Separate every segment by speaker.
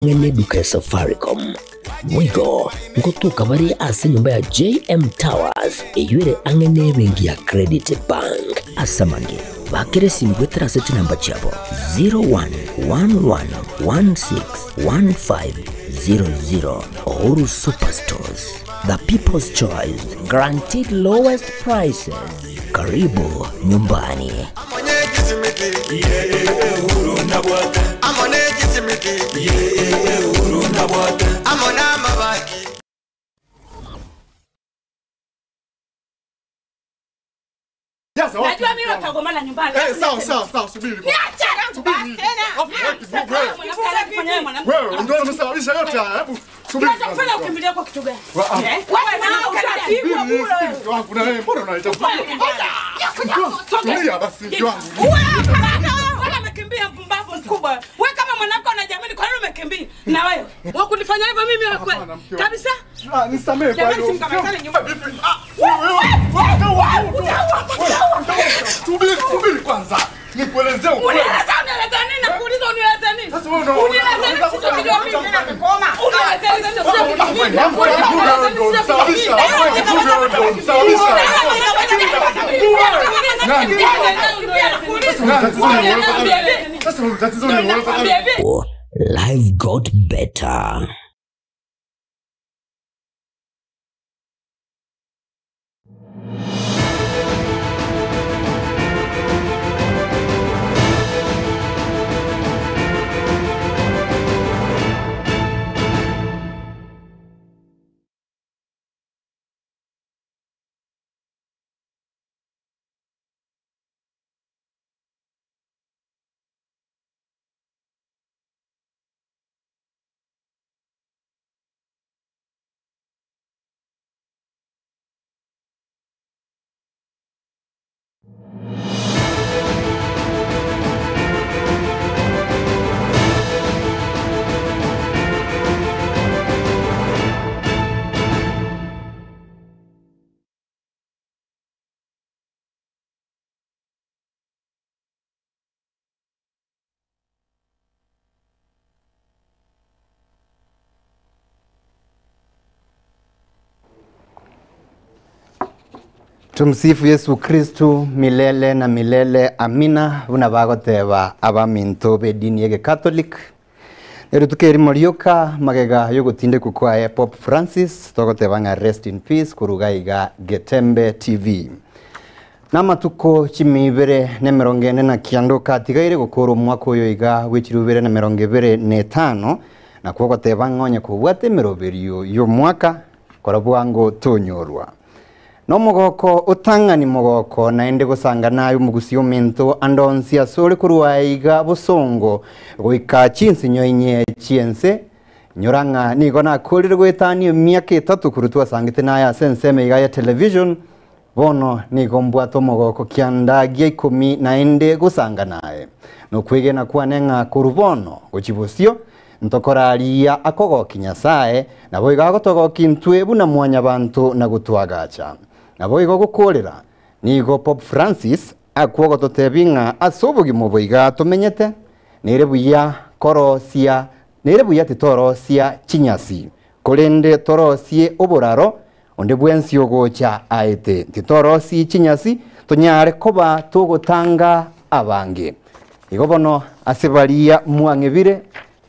Speaker 1: ngene duka ya Safaricom. Mwigo, ngotuka bari ase nyumba ya JM Towers, eyure angene bengi ya Credit Bank. Asamange, bakere simbwetera seti namba chabo 0111161500. Oru Superstores, the people's choice, guaranteed lowest prices. Karibu nyumbani.
Speaker 2: Najua mimi utagomana nyumbani.
Speaker 3: Sawa, subiri.
Speaker 2: Niache subiri tena.
Speaker 3: Wewe ndio unamsababisha yote haya. Hebu subiri.
Speaker 2: Unafanya ukimbilia kwa kitu gani?
Speaker 3: Wewe
Speaker 2: na ukatipwa bure.
Speaker 3: Wangu na wewe mbona unaita? Tulia basi wangu.
Speaker 2: Wewe umekimbia mpumbavu mkubwa. Wewe kama mwanamke unajiamini kwa nini umekimbia? Na wewe kunifanya hivyo mimi kabisa?
Speaker 3: Nisamee kwa hiyo. Subiri kwanza. Nikuelezea ukweli.
Speaker 2: Unieleza nini na kuuliza unieleza nini?
Speaker 3: Sasa wewe
Speaker 2: unieleza nini sijui mimi tena nimekoma. Unieleza nini
Speaker 1: Life got better.
Speaker 4: Tumsifu Yesu Kristu milele na milele. Amina. Unabagoteba abaminto bedini yege Catholic. Nero tukeri morioka magega yogutinde kukwae Pope Francis togoteba nga rest in peace kurugaiga Getembe TV. Nama tuko chimibere ne merongene na kiandoka tigaire gukoro mwaka uyo iga wichirubere na merongevere ne tano na kwogoteba ngonye kubwate meroberio yo mwaka korabwango tonyorwa. No mogoko utangani mogoko naende gusanga nayo mugusio mento andonsia sole kuruaiga bosongo goika chinsi nyoinye chiense nyoranga nigo na kolire gwetani miaka 3 kurutwa sangite naya senseme iga ya television bono nigo mbwato mogoko kiandagia 10 naende gusanga naye no kwigena kwanenga kurubono gochibosio ntokoraria akogo kinyasae na boiga gotogo kintwe buna mwanya bantu na gutwagacha nabo igo gukorera nigo Pope Francis akwogo totebinga asobogi muboiga tumenyete nere buya korosia nere buya titorosia chinyasi kolende torosie oboraro onde bwensi ogocha aete titorosi chinyasi tonyare koba tugutanga abange igo bono asebaria mwangebire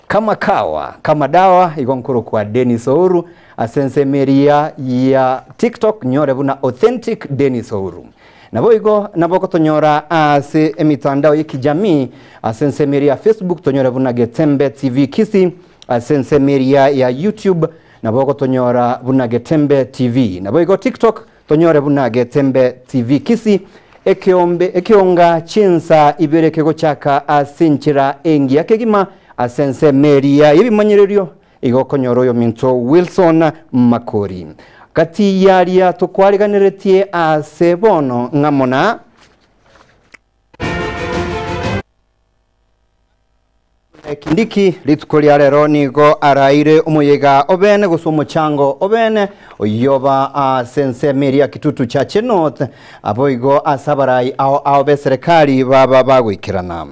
Speaker 4: kama kawa kama dawa igo nkuru kwa Dennis Ouru asensemeria ya TikTok nyore buna authentic Dennis Ouru nabo igo nabo kotonyora ase emitandao y'ikijamii asensemeria Facebook tonyora buna Getembe TV Kisi asensemeria ya YouTube nabo kotonyora buna Getembe TV nabo igo TikTok tonyora buna Getembe TV Kisi ekionga chinsa iberekego chaka asinchira engi yakegima asensemeria yebimanyererio igokonyoro yo minto Wilson Makori kati yaria tukwariganiretie ase bono ngamona Kindiki litukolia rero nigo araire umuyega obene gusumo chango obene oyoba sense meria kitutu cha Chenot aboigo asabarai ao be serikali baba bagwikirana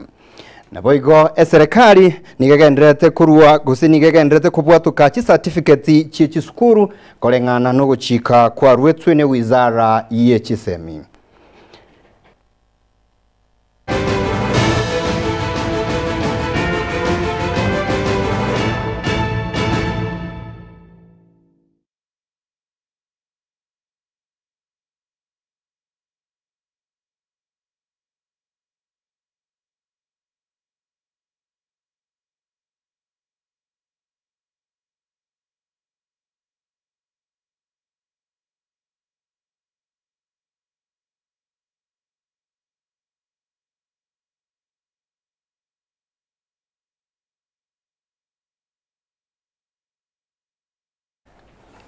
Speaker 4: na boigo serikali nigegenderete kurua gusi nigegenderete kubwatuka chi certificate chi sukuru kolengana no guchika kwa rwetwe ne wizara y'echisemi.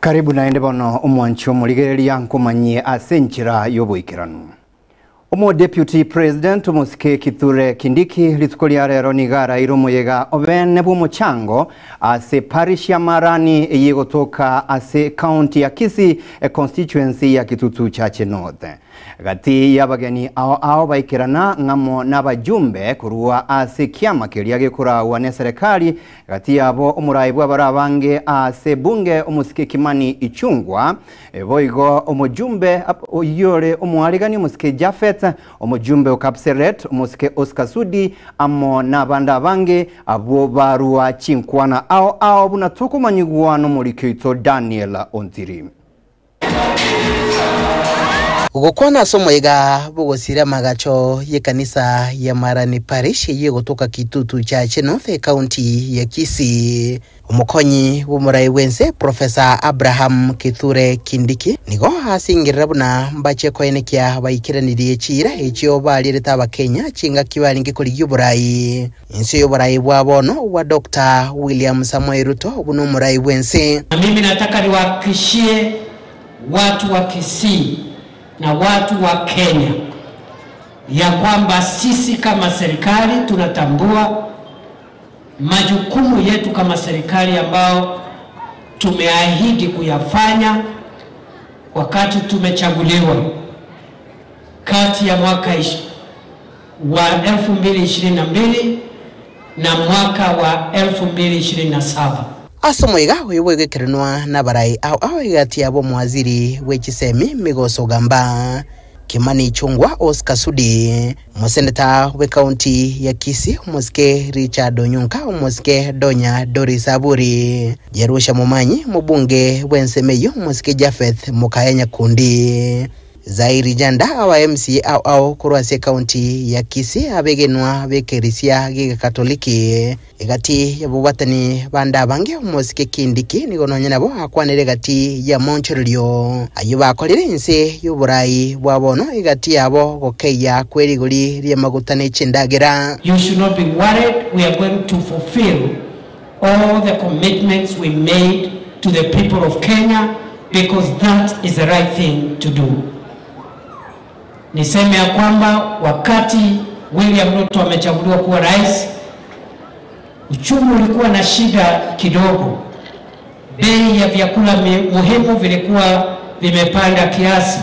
Speaker 4: Karibu naende bono omwancho muligereria nkomanyie asenchira yoboikirano. Omo Deputy President Musike Kithure Kindiki litukolia rero nigara iromoyega obene bw'omochango ase parish ya Marani yegotoka ase county ya Kisii constituency ya Kitutu Chache North. Gati y'abageni ao baikirana ngamo n'abajumbe kurua ase kiama kiria gikurawa ne serikali gati yabo omurayi bw'abarabange ase bunge Musike Kimani Ichung'wah boigo omujumbe oyore omwarigani Musike Japhet omujumbe Kapseret Musike Oscar Sudi amo n'abanda bange abo barua chinkwana ao bunatukumanyigwano muri Kito Daniel Ontiri.
Speaker 5: Ugokwana somoiga bugosira magacho ye kanisa ya Marani Parish ye gotoka Kitutu Chache North County ya Kisii. Umukonyi w'umurayi wense Professor Abraham Kithure Kindiki nigo hasingirira buna mbache koenekia bayikiraniriye chira ekyo balireta abakenya chinga kibalingi kuri y'uburayi. Insi y'uburayi bwabono wa Dr. William Samoei Ruto buno umurayi wense.
Speaker 6: Mimi nataka niwahakikishie watu wa Kisii na watu wa Kenya ya kwamba sisi kama serikali tunatambua majukumu yetu kama serikali ambao tumeahidi kuyafanya wakati tumechaguliwa kati ya mwaka wa 2022 na mwaka wa 2027.
Speaker 5: Asomoiga wegekerenwa n'abarayi ao igati yabo mwaziri w'echisemi Migoso Gamba Kimani Ichung'wah Oscar Sudi museneta we county ya Kisii Musike Richard Onyonka Musike Donya Doris Aburi Jerusha Mumanyi mubunge wensemeyo Musike Japhet Mukaya Kundi Zairi Janda awa MCA au kurwase county ya Kisii abegenwa bekerisia giga katoliki egati yabubatani banda bange Musike Kindiki nigononya nabo akwanere gati ya Montreal ayuba akolere inse y'uburayi bwabono egati yabo gokeya kweriguri rya magutane cindagera.
Speaker 6: You should not be worried. We are going to fulfill all the commitments we made to the people of Kenya because that is the right thing to do. Niseme ya kwamba wakati William Ruto amechaguliwa kuwa rais, uchumi ulikuwa na shida kidogo. Bei ya vyakula muhimu vilikuwa vimepanda kiasi.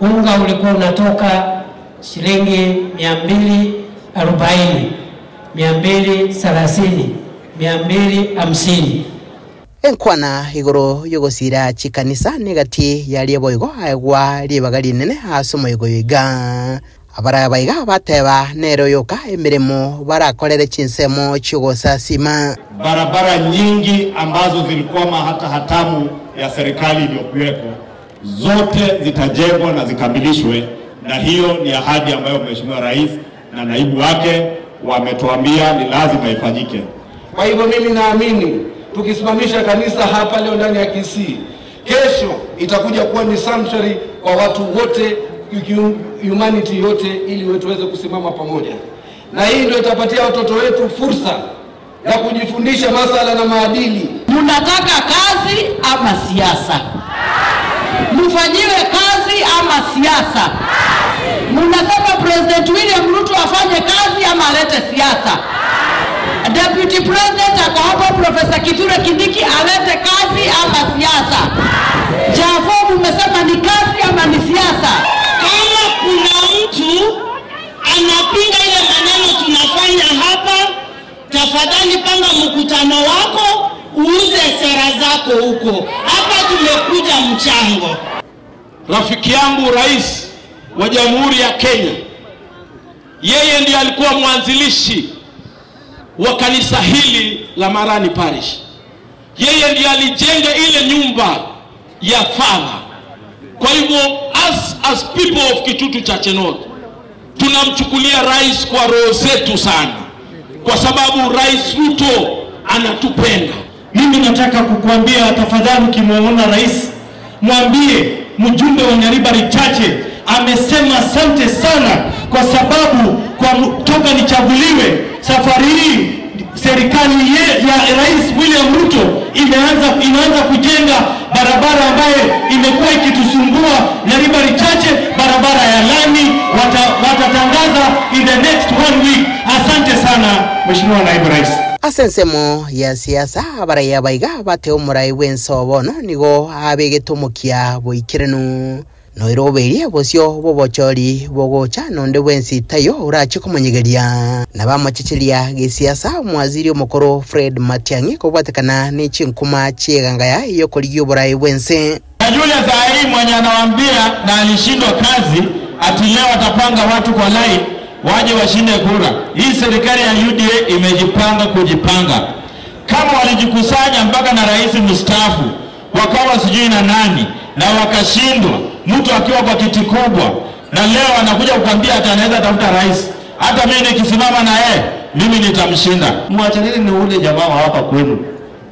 Speaker 6: Unga ulikuwa unatoka shilingi 240, 230, 250.
Speaker 5: Enkwana igoro yogosira chikanisa negati yali boigo agwa libagali nene asomoigo yiga abara baiga bateba nero yoka emiremo barakolere chinsemo chigosa sima.
Speaker 7: Barabara nyingi ambazo zilikuwa hata hatamu ya serikali iliyokuwepo zote zitajengwa na zikamilishwe, na hiyo ni ahadi ambayo Mheshimiwa Rais na naibu wake wametuambia ni lazima ifanyike.
Speaker 8: Kwa hivyo mimi naamini tukisimamisha kanisa hapa leo ndani ya Kisii, kesho itakuja kuwa ni sanctuary kwa watu wote, humanity yote, ili tuweze kusimama pamoja. Na hii ndio itapatia watoto wetu fursa ya kujifundisha masala na maadili.
Speaker 2: Mnataka kazi ama siasa? Mfanyiwe kazi ama siasa? Mnasema President William Ruto afanye kazi ama alete siasa? Deputy President ako hapa Professor Kithure Kindiki alete kazi ama siasa? Jafo umesema ni kazi ama ni siasa?
Speaker 9: Kama kuna mtu anapinga ile maneno tunafanya
Speaker 2: msimamo wako, uuze sera zako huko. Hapa tumekuja mchango.
Speaker 8: Rafiki yangu rais wa Jamhuri ya Kenya, yeye ndiye alikuwa mwanzilishi wa kanisa hili la Marani Parish. Yeye ndiye alijenga ile nyumba ya Father. Kwa hivyo as people of Kitutu Church North, tunamchukulia rais kwa roho zetu sana, kwa sababu Rais Ruto anatupenda.
Speaker 6: Mimi nataka kukuambia, tafadhali ukimwona rais, mwambie mjumbe wa Nyaribari Chache amesema asante sana, kwa sababu toka nichaguliwe safari hii serikali ya Rais William Ruto inaanza kujenga barabara ambayo imekuwa ikitusumbua Nyaribari Chache, barabara ya lami. Watatangaza in the next 1 week. Asante sana Mheshimiwa Naibu Rais.
Speaker 5: Asensemo ya siasa abaraya baiga bate umurai wenso bono nigo abegetomokia boikirenu noiroberia bosio bobochori bogocha nonde wensi tayo urache kumanyegeria na bamachichilia gisiasa mwaziri omukoro Fred Matiang'i kobatekana n'ichinkuma chegangaya iyo koliyo burai wense.
Speaker 8: Julia Zahiri mwenye anawaambia na alishindwa kazi ati leo atapanga watu kwa line waje washinde kura. Hii serikali ya UDA imejipanga kujipanga. Kama walijikusanya mpaka na rais mstaafu wakawa sijui na nani na wakashindwa, mtu akiwa kwa kiti kubwa, na leo anakuja kukwambia ati anaweza tafuta rais. Hata mimi nikisimama na yeye, mimi nitamshinda. Mwachaneni ni ule jamaa wa hapa kwenu.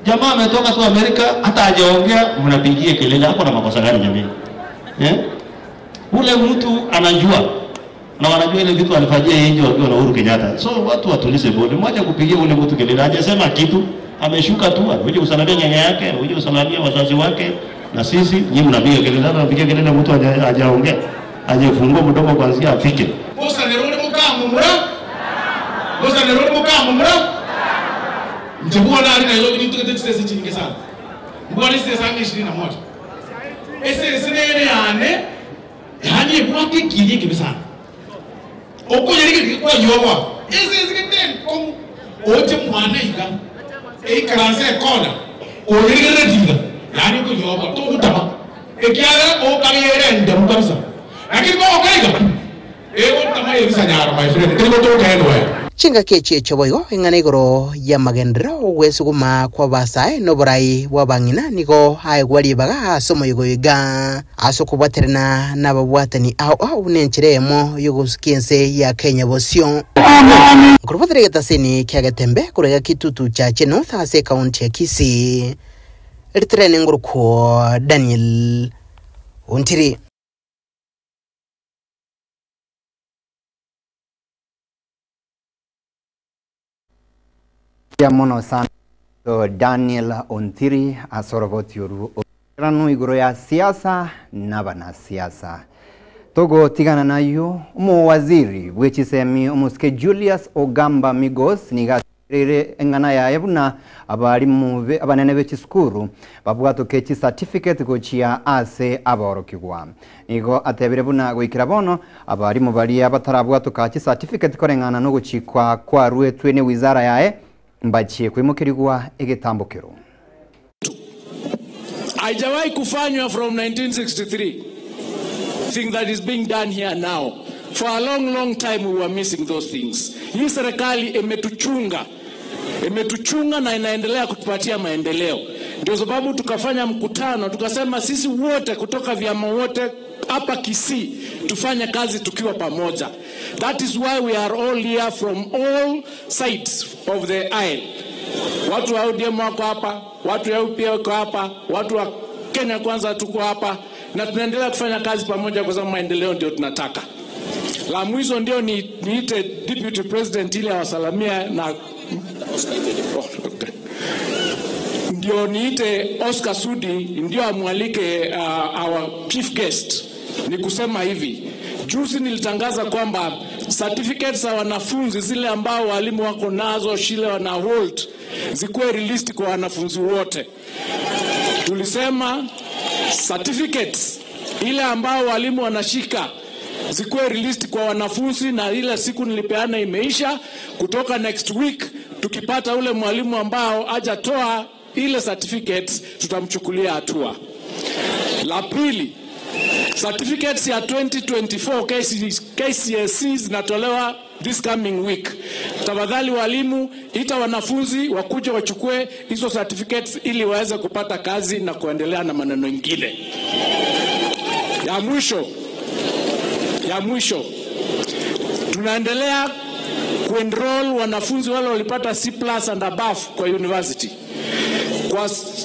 Speaker 8: Jamaa ametoka tu Amerika, hata hajaongea mnapigie kelele. Hapo na makosa gani jamii? Ule mtu anajua na wanajua ile vitu alifanyia nje wakiwa na Uhuru Kenyatta. So watu watulize bodi. Mmoja kupigia ule mtu kelele, hajasema kitu, ameshuka tu. Uje usalimia nyanya yake, uje usalimia wazazi wake, na sisi nyinyi mnapiga kelele. Hata mnapiga kelele mtu hajaongea, hajafungua mdomo kwanza afike. Bosa nerudi mukamumura. Bosa nerudi mukamumura. Mjibua na alina yote nitu kete sisi chingi sana. Mbona sisi sasa 21. Ese sinene ane yani mwaki kili kibisana. Oko yeri kwa yowa. Ese sikete kom oje mwana iga. Karanse kona. O yeri redinga. Yani ko yowa to utama. Ekiara o kariyere ndam kabisa. Lakini kwa okaiga. Utama yebisa nyara my friend. Kile to kaenwa.
Speaker 5: Chinga kechi choboyo ingana igoro ya magendero wesuguma kwa basae noborai wabangina nigo haigwali baga asomo yugoiga asokubaterana nababwatani au nenchiremo yugusikense ya Kenya bosio kurubatere getaseni kyagatembe kurega Kitutu Church North ase county ya Kisii eritrene nguruko Daniel Ontiri.
Speaker 4: Ya mono sana Daniel Ontiri asoroboti yoru ranu igoro ya siasa na bana siasa togo tigana nayo umuwaziri bwechisemi umuske Julius Ogamba Migos nigasirire engana ya ebuna abarimu abanene bechiskuru babwato kechi certificate gochia ase aborokigwa nigo atebire buna goikira bono abarimu bali abatarabwato kachi certificate korengana no gochikwa kwa ruetwe ne wizara yae mbachie kwimukirigwa egetambukiro.
Speaker 9: Haijawahi kufanywa from 1963. Thing that is being done here now. For a long time we were missing those things. Hii serikali imetuchunga na inaendelea kutupatia maendeleo. Ndio sababu tukafanya mkutano, tukasema sisi wote kutoka vyama wote hapa Kisii tufanye kazi tukiwa pamoja. That is why we are all here from all sides of the aisle. Watu wa ODM wako hapa, watu wa UPA wako hapa, watu wa Kenya Kwanza tuko hapa, na tunaendelea kufanya kazi pamoja kwa sababu maendeleo ndio tunataka. La mwisho ndio niite Deputy President ile awasalamia na ndio niite Oscar Sudi ndio amwalike our chief guest. Ni kusema hivi, juzi nilitangaza kwamba certificates za wanafunzi zile ambao walimu wako nazo shule wana hold zikuwe released kwa wanafunzi wote. Tulisema certificates ile ambao walimu wanashika zikuwe released kwa wanafunzi, na ile siku nilipeana imeisha. Kutoka next week tukipata ule mwalimu ambao hajatoa ile certificates, tutamchukulia hatua. La pili, certificates ya 2024 KCSE zinatolewa this coming week. Tafadhali walimu, ita wanafunzi wakuja wachukue hizo certificates ili waweze kupata kazi na kuendelea na maneno mengine. Ya mwisho, tunaendelea kuenroll wanafunzi wale walipata C+ and above kwa university.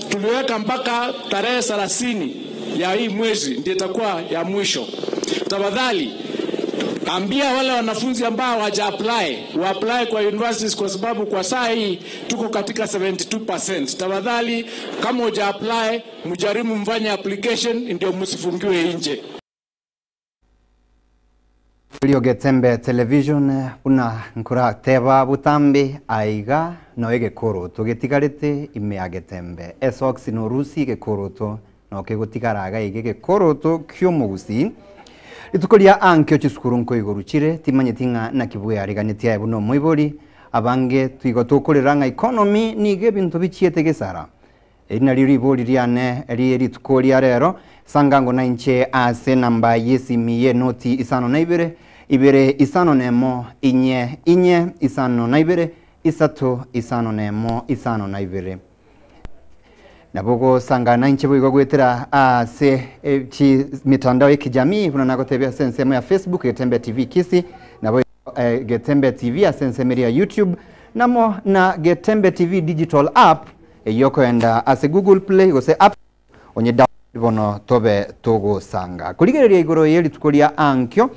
Speaker 9: Tuliweka mpaka tarehe 30 ya hii mwezi ndio itakuwa ya mwisho. Tafadhali ambia wale wanafunzi ambao wa-apply kwa universities, kwa sababu kwa saa hii tuko katika 72%. Tafadhali kama huja-apply, mjaribu mfanye application ndio msifungiwe nje.
Speaker 4: Lio Getembe Television una nkura teba butambi aiga no egekoro tugetigarite ime agetembe esox no rusi gekoroto no kegotigaraga igekoroto kyomugusi litukoria ankyo chisukuru nko igoruchire timanyetinga na kibuya ariganitia ebuno moibori abange twigotokoreranga economy nige bintu bichiete gesara ina liribori riane litukoria rero sangango na inche ase namba yesimiye noti isano na ibere isano nemo inye isano na ibere isato isano nemo isano na ibere nabogo sanga na inche bwigo gwetera ase chi mitandao ya kijamii kuna nagotebea sensemo ya Facebook Getembe TV Kisi nabo Getembe TV asensemo ya YouTube namo na Getembe TV digital app yoko enda ase Google Play gose app onye bono tobe togo sanga kuligereria igoro yeli tukoria ankyo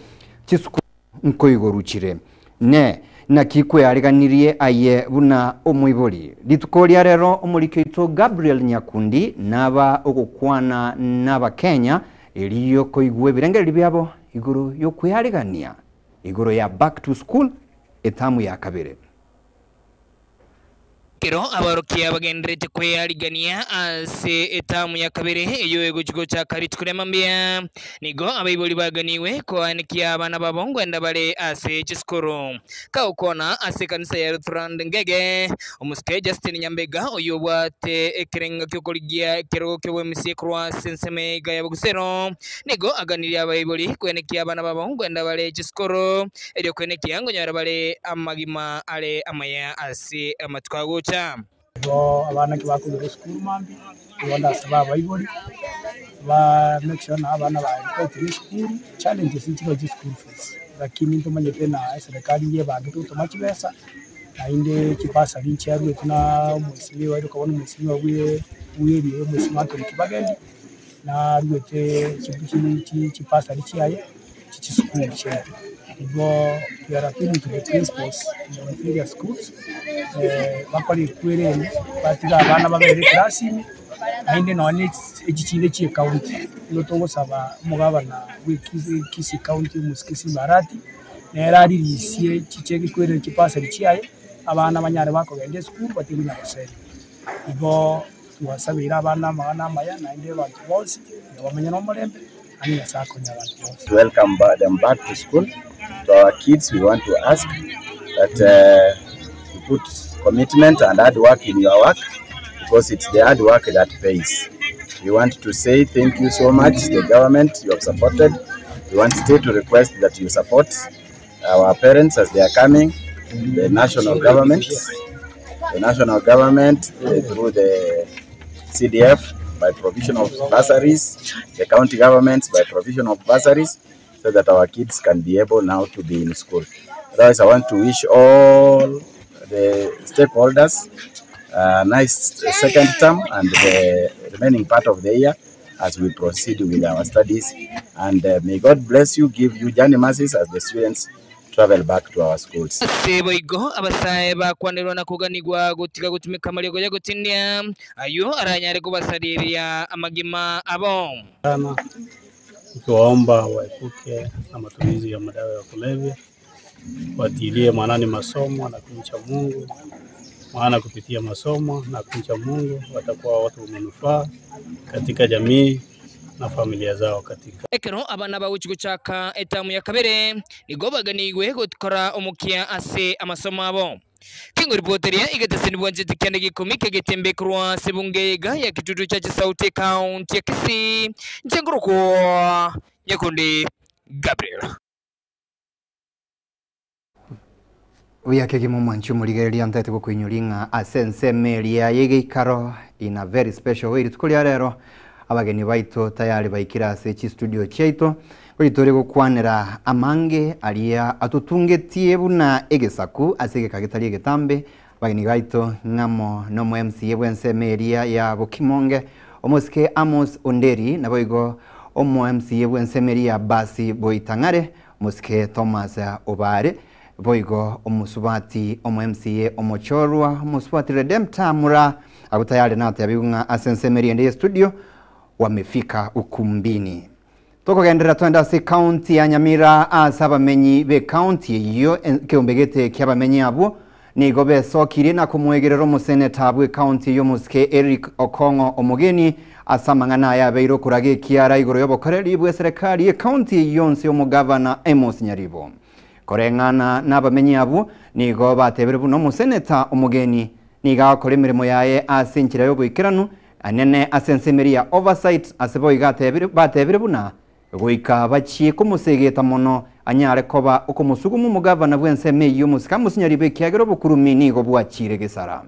Speaker 4: chisuku nko igoruchire ne na kikwe ariganirie aye buna omuibori litukoria rero omurikito Gabriel Nyakundi naba ogukwana naba Kenya eliyo koigwe birengeri byabo igoro yo kuyarigania igoro ya back to school etamu ya kabere
Speaker 10: kero abarokia bagendrete kweyarigania ase etamu ya kabere eyo egochigo cha karit kuremambia nigo abaiboli baganiwe koanikia abana babongo enda bale ase chiskoro kaukona ase kanisa ya Rutherand Ngege omuske Justin Nyambega oyo bwate ekerenga kyokoligia kero kyo MC Croix senseme ga yabugusero nigo aganiria abaiboli koanikia abana babongo enda bale chiskoro eyo koanikia ngonyara bale amagima ale amaya ase amatwago
Speaker 11: abana kibakuru school mambi wanda sababa ibori ba make sure na abana ba school challenges inchiko school fees lakini ntomanye tena serikali ye bantu tomachi pesa na inde kipasa linchi yarwe tuna musimi wa ndo kabona musimi wa uye musimi ato kibagendi na rwete kipasa linchi yaye school chetu we are appealing to the principals in the various schools. Bakoli kwirene batira abana babere klasimi ainde none ekichinde chi county lotongo saba mugabana wikisi county muskisi marati nerari lisie chichege kwirene kipasa lichiaye abana banyare bakogende school batibina basere ibo tuwasabira abana maya nainde bantu bose bamenya no mulembe ani yasako nyabantu.
Speaker 12: To welcome them back to school. To our kids, we want to ask that you put commitment and hard work in your work, because it's the hard work that pays. We want to say thank you so much, the government you have supported. We want to request that you support our parents as they are coming, the national government through the CDF by provision of bursaries, the county governments by provision of bursaries, so that our kids can be able now to be in school. Otherwise, I want to wish all the stakeholders a nice second term and the remaining part of the year as we proceed with our studies. And may God bless you, give you journey mercies as the students travel back to our schools.
Speaker 10: Seboigo abasaye bakwanirwa na kuganirwa gutiga gutumika amarego yo gutindia ayo aranyare kubasariria amagima abo.
Speaker 11: Tuomba waepuke na matumizi ya madawa ya kulevya, watilie maanani masomo na kumcha Mungu, maana kupitia masomo na kumcha Mungu watakuwa watu wa manufaa katika jamii na familia zao katika.
Speaker 10: Ekero abana ba uchigo chaka etamu ya kabere nigo baganirwe gukora umukia ase amasomo abo kingoripoteria igateseni bwanjete kende gikumi kegetembekrwa sebungeiga ya kitutu cha Sauti County ya Kisii njenguruko Nyakundi Gabriel
Speaker 4: Uyake gimo mwanchu murigereria ntete gukuinyuringa asense meria yegeikaro in a very special way tukulia rero abageni baito tayari baikira sechi studio cheito Oitore gukwanira amange aria atutungetie buna egesaku asege kagitari egetambe bageni gaito ngamo no mu MCA bwense meria ya Bukimonge omosike Amos Onderi naboigo omo MCA bwense meria Basi Boitangare omosike Thomas Obare boigo omusubati omo MCA omochorwa omusubati Redemptor Mura agutayari nate abigunga asense meria ndi studio wamefika ukumbini. Toko gendera twenda se county ya Nyamira asabamenyi be county iyo keumbegete kyabamenyi abo nigo besokire na kumwegerero museneta abwe county yo muske Eric Okongo omugeni asamangana ya beiro kurage kiara igoro yobokoreri bwe serikali ye county yonse yo mugavana Amos Nyaribo korengana n'abamenyi abo nigo batebere buno museneta omugeni niga akore mirimo yaye asinkira yo bwikiranu anene asensemeria oversight asebo igatebere batebere buna goika bachi kumusegeta mono anyare koba ukumusugumu mugavana bwenseme yo musika musinyaribe kyagero bukurumi nigo bwachire gesara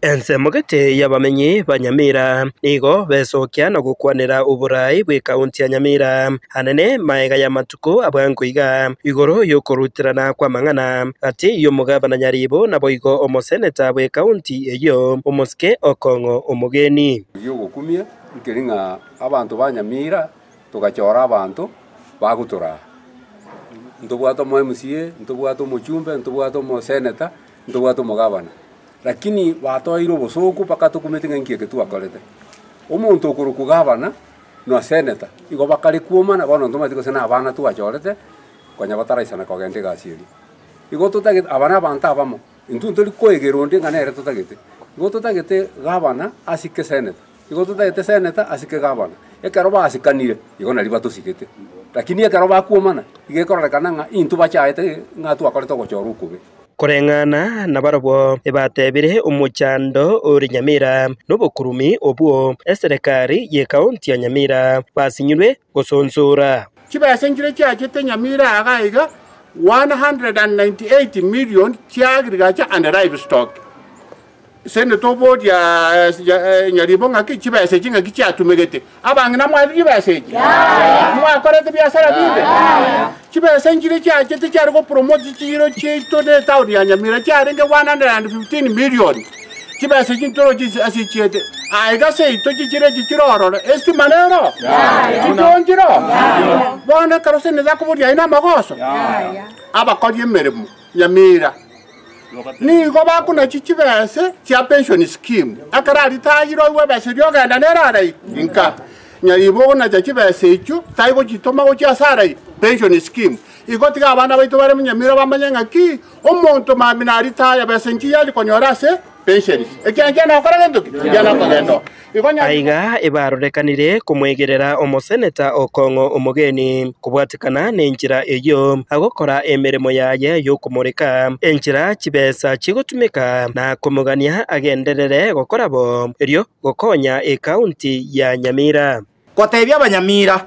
Speaker 13: ense mogete yabamenyi banyamira nigo besokya no gukwanira uburai bwe county ya Nyamira hanene maega ya matuko abwankuiga igoro yo korutirana kwa mangana ati yo mugavana Nyaribo nabo igo omoseneta bwe county eyo omoske Okongo omugeni
Speaker 14: yo gukumia ikeringa abantu banyamira tugachora abantu bagutura ntubwato mo MCA ntubwato mo chumbe ntubwato mo seneta ntubwato mo gavana lakini watoiro bosoku paka tukumetinga nkieke tuakolete omuntu okuruku gavana no seneta igo bakali kuomana bono ntomatiko sena abana tuachorete konya bataraisana kogende gasiri igo tutagete abana banta abamo intu ntoli koegeronde nganere tutagete igo tutagete gavana asike seneta igo tutagete seneta asike gavana ekero basikanire igo nali batusigete lakini ekero bakuomana igekorrekana nga intu bachaete ngatu akorete gochorukube
Speaker 13: korengana nabarabo ebatebire umuchando uri Nyamira n'obukurumi obwo eserikali ye county ya Nyamira basinyirwe gosonsora
Speaker 15: kibasenjire cyakete Nyamira agaiga 198 million cyagrigacha and livestock Senator board ya Nyaribo ngaki kibase kinga kichatumegete abangina mwali kibase mwakorete byasara bibe kibase ngire cyakete cyari go promote kiro cyito de town ya Nyamira cyari nge 115 million kibase kintoro asichete aiga seito kikire kikirororo esti manero kitonjiro bona karose neza kuburi ina magoso abakodye meremu Nyamira nigo bakuna kikibese kya pension scheme akarari tayiro webese ryogenda nerara inka Nyaribo na kibese icyo tayigo kitoma go cyasara pension scheme igo tiga abana baito bare Nyamira bamanyanga ki omuntu maminari taya bese nkiya likonyorase pension ekyanjye na koragendo kijana kogendo
Speaker 13: aiga ibarorekanire kumwegerera omoseneta Okongo omugeni kubwatikana n'enjira eyo agokora emirimo yaye yo kumurika enjira kibesa kigotumika na kumugania agenderere gokorabo eryo gokonya county ya Nyamira
Speaker 16: kotebya abanyamira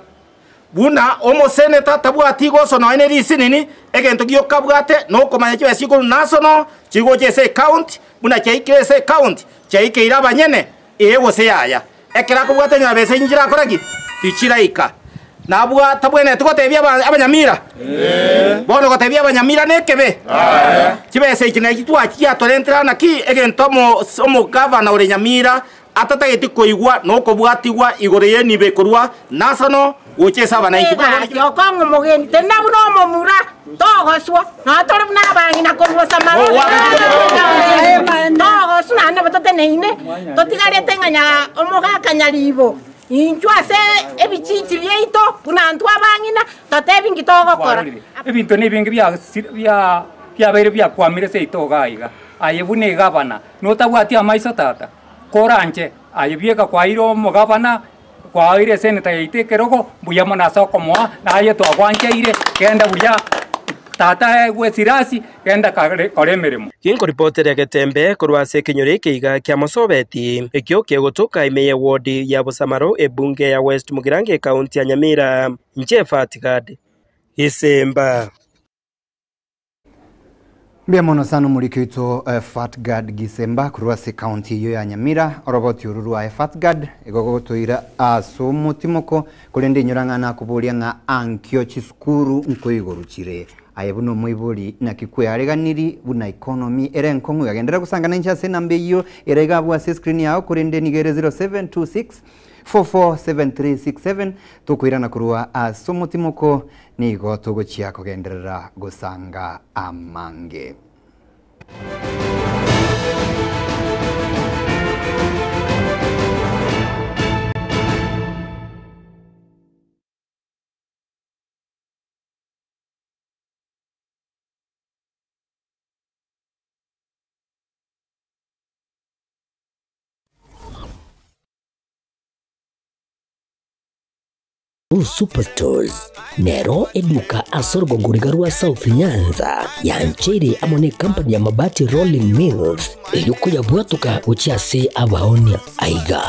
Speaker 16: buna omoseneta tabwati gosono ene risinini egento giyokabwate no komanya kibesa iguru national kigochese county buna kyaikese county kyaikeira abanyene ewo se yaya ekera kubwate nyabese injira koragi tichiraika nabwa tabwene tukotebya abanyamira bono kotebya abanyamira nekebe kibese ikine kitwa kiatorentera naki egento omo governor ore Nyamira atatageti koigwa no kobwatigwa igore ye nibe korwa national gochesa banaiki
Speaker 17: Okongo mugeni tena buno momura togoswa na tore buna bangina korwa samaro togoswa na batote neine totigare tenganya omogaka Nyaribo inchwase ebichichi byeito buna ntwa bangina totebingi togokora
Speaker 18: ebintu nebingi bya bere bya kwamire se itogaiga ayebune gavana no tabwati amaiso tata koranje ayebieka kwairo mogavana kwaire seneta yite kerogo buya mona soko moa na aye to agwancheire kenda buya tata gwe sirasi kenda kore mirimo
Speaker 13: kinko reporter Getembe kurwase kinyore kiga kya Mosobeti ekyo kegotoka imeye ward ya Busamaro ebunge ya West Mugirange county ya Nyamira nje Fatigade Isemba
Speaker 4: Mbia mono sana mulikito Fatgad Gisemba kurwase county yo ya Nyamira oroboti ururu wa Fatgad egogotoira aso mutimoko kulende nyurangana kubulia nga ankyo chisukuru nkoigoruchire ayebuno muibuli na kikwe areganiri buna economy erenkongu yagendera kusanga nancha sena mbeyo erega bwa screen yao kulende nigere 0726 447367 tukwirana kurua aso mutimoko nigo tugochia kugenderera gusanga amange.
Speaker 1: Superstores Nero eduka asorgo ngurigarua South Nyanza yanchere amone company ya mabati Rolling Mills eyuko yabwatuka uchiase abaonia aiga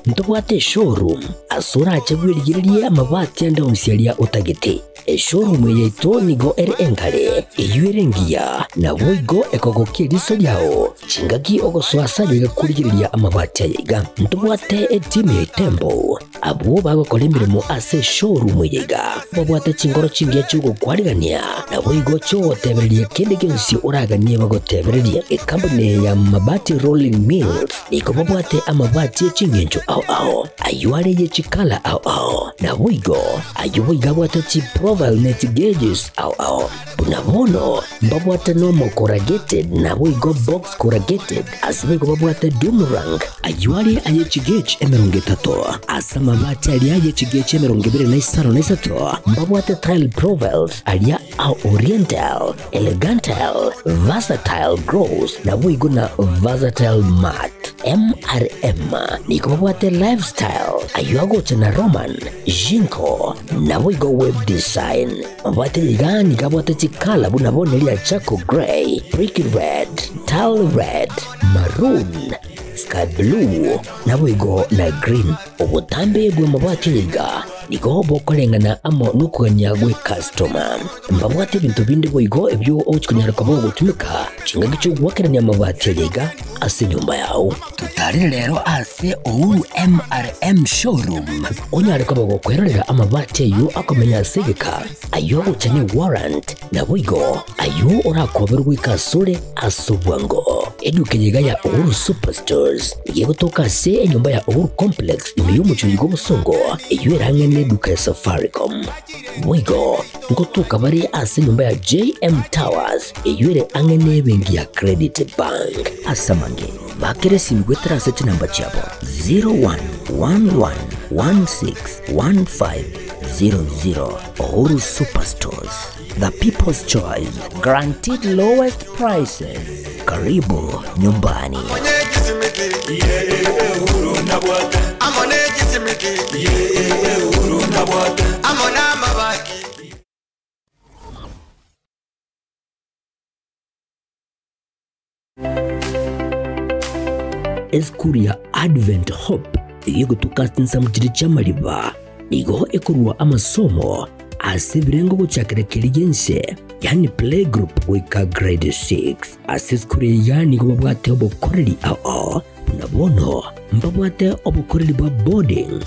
Speaker 1: ntobwate showroom asura achagwirigirie amabati anda unsialia utagete showroom yeito nigo enkale eyuerengia na boigo ekogokie riso yao chingagi ogoswasa ligakurigiria amabati aiga ntobwate team Tembo abo bagokora imirimo ase showroom yiga babwate chingoro chingia chugo kwarigania na boigo cho tebereria kende gensi uraganie bagotebereria company ya mabati Rolling Mills niko babwate amabati chingenjo ao ayuare ye chikala ao na boigo ayuiga bwate chi profile net gauges ao bunabono babwate normal corrugated na boigo box corrugated asibigo babwate Dumarang ayuare aye chigage emeronge tato asama mabati alia ye chigage emeronge bere na isaro na isato babwate tile profiles alia au oriental elegantal versatile gross na boigo na versatile mat MRM niko babwate lifestyle ayuago chana Roman Jinko na boigo web design babwate ligani kabwate chikala bunabone lia Chaco Grey Brick Red Tile Red Maroon Sky Blue na boigo na green obutambe gwe mabwate liga niko bokolengana amo nukuganya gwe customer mbabwate bintu bindi boigo ebyo ochikunyara kabo gutumika chinga gicho gwakeranya amabati liga ase nyumba yao tutari rero ase Uhuru MRM showroom onyare kabo gukwerera amabati yo akomenya segeka ayo guchani warrant na boigo ayo orakoberwa ikasure asubwango eduke yiga ya Uhuru Superstores yego toka se enyumba ya Uhuru Complex imiyo muchuyigo busongo iyo erangene eduka ya Safaricom boigo ngotuka bari ase nyumba ya JM Towers iyo ere angene bengi ya Credit Bank asamange bakere simgwetra sechi namba chabo 0111161500 Uhuru Superstores, the people's choice, guaranteed lowest prices. Karibu nyumbani. Eskuria Advent Hope yego tukatinsa mujiri chamaliba nigo ekurwa amasomo asibirengo buchakrekeligense yani playgroup wika grade 6 asiskuri yani go babwate obokoreri ao nabono mbabwate obokoreri ba boarding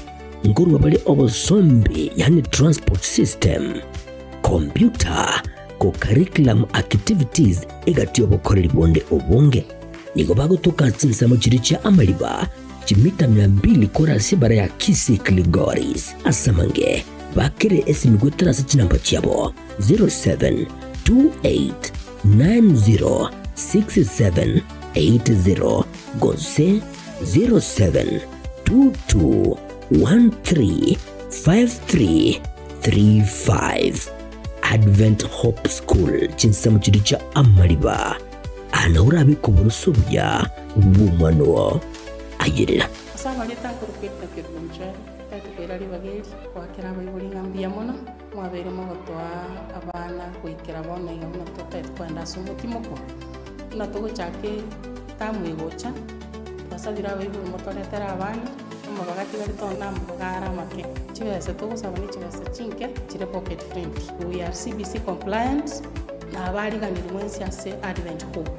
Speaker 1: ngurwa bali obosombi yani transport system computer ko curriculum activities egati obokoreri bonde obonge nigo bago tukatsinsa mujiri cha amaliba chimita 200 kora sibara ya Kisi Kligoris asamange bakire esimigwetara sachinamba chiabo 0728906780 gose 0722135335 Advent Hope School chinsamu chiricha amaliba anaura biko burusobya bumano ayirira
Speaker 19: Asaba mwarita kurukwita kirunjwa tatukira ribageri kwakira abaiburi ngambia muno mwabere magotwa abana kuikira bona igamuna totete kwenda sumutimoko na tuguchake tamwigocha basabira abaiburi motoretera abana amabagati bari tona mbugara make chibese tugusaba ni chibese chinke chire pocket friendly. We are CBC compliant na abari ganiri mwensi ase Advent Hope.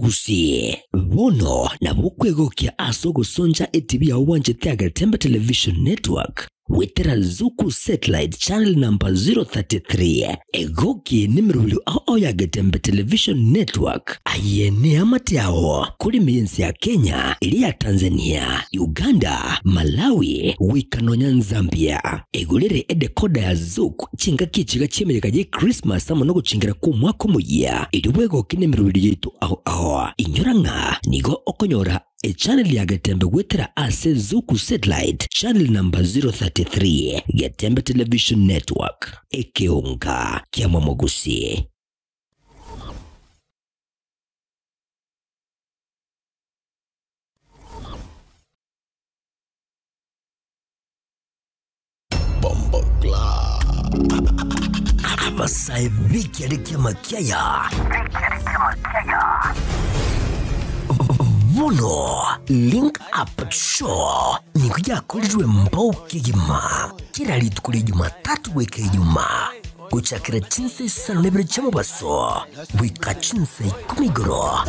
Speaker 1: Gusie bono na bukwegokia aso gusonja ETV ya uwanje Tiaga Tembe Television Network wetera Zuku Satellite Channel number 033 egoki nimirulu ao ya Getembe Television Network ayene amatiao kuri miensi ya Kenya, ili ya Tanzania, Uganda, Malawi, Wikanonya, Zambia. Egulere edekoda ya Zuku chinga kichiga chemereka je Christmas amono guchingira ku mwaka muya iliwego kinemirulu yetu ao inyoranga nigo okonyora a channel ya Getembe wetera ase Zuku Satellite Channel number 033 Getembe Television Network ekeonga kia Mwamogusi. Abasai Viki alikia makiaya Mono Link Up Show ni kuja kulidwe mbao kigima kira litukuli Jumatatu weke Ijumaa kuchakira chinse sana nebere chamo baso wika chinse kumigoro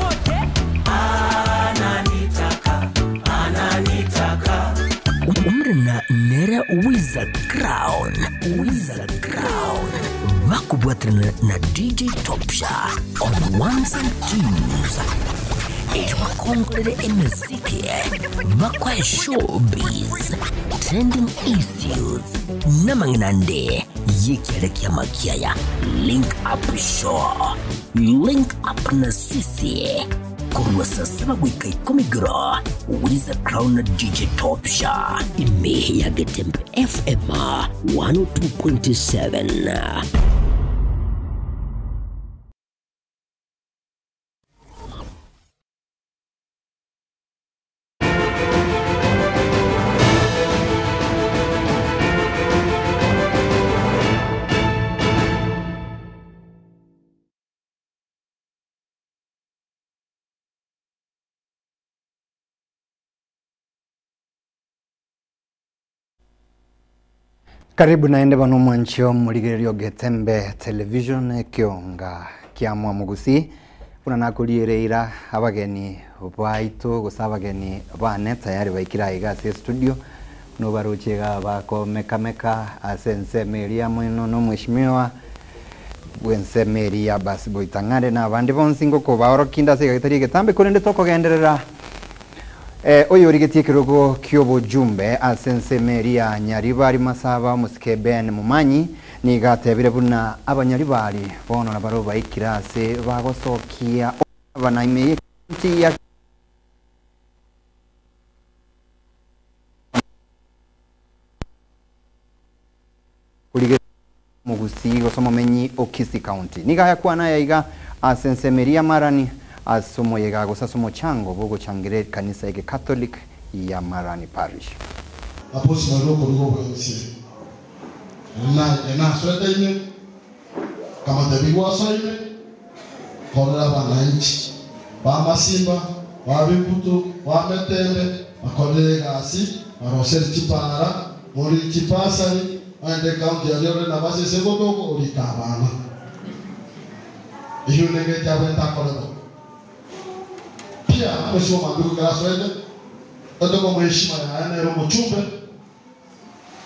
Speaker 1: umre na nera Wizard Crown wakubwatana na DJ Topsha on ones and twos. Ejwa kongolele emeziki bakwa showbiz trending issues namanginande yekielekea makiaya. Link Up Show, link up na sisi kuruwa sasaba wika 10 gro Wizard Crown na DJ Topsha imehe ya Getembe FM 102.7.
Speaker 4: Karibu naende bano mwancho muligererio Getembe Television kionga kia Mwamogusi kuna nakulireira abageni baitu gusabageni bane tayari baikira igase studio no baruchega bako meka asense meria mwino no mwishimiwa wense meria basi boitangare na abandi bonsingo ko baorokinda se gatari Getambe kurende toko genderera oyo rigetie kirogo kyobo jumbe asense meria nyaribari masaba musikeben mumanyi ni gatebire buna abanyaribari bono na baro baikirase bagosokia banaimeye ntia kulige Mugusi gosomo menyi Okisi County niga yakwa nayo iga asense meria marani asomo yega gosasomo chango bogo changire kanisa yake Catholic ya Marani Parish
Speaker 20: aposi maloko ngo bwesi na sweta ine kama tabigwa saime kola bananchi ba masimba ba bibuto ba metembe akodere gasi arosel chipara muri chipasari ande kaunti ya leo na base segoto ulikabana hiyo nenge tabenta kola pia amesoma ndugu Karaswede ndio kwa heshima ya Nero Mchumbe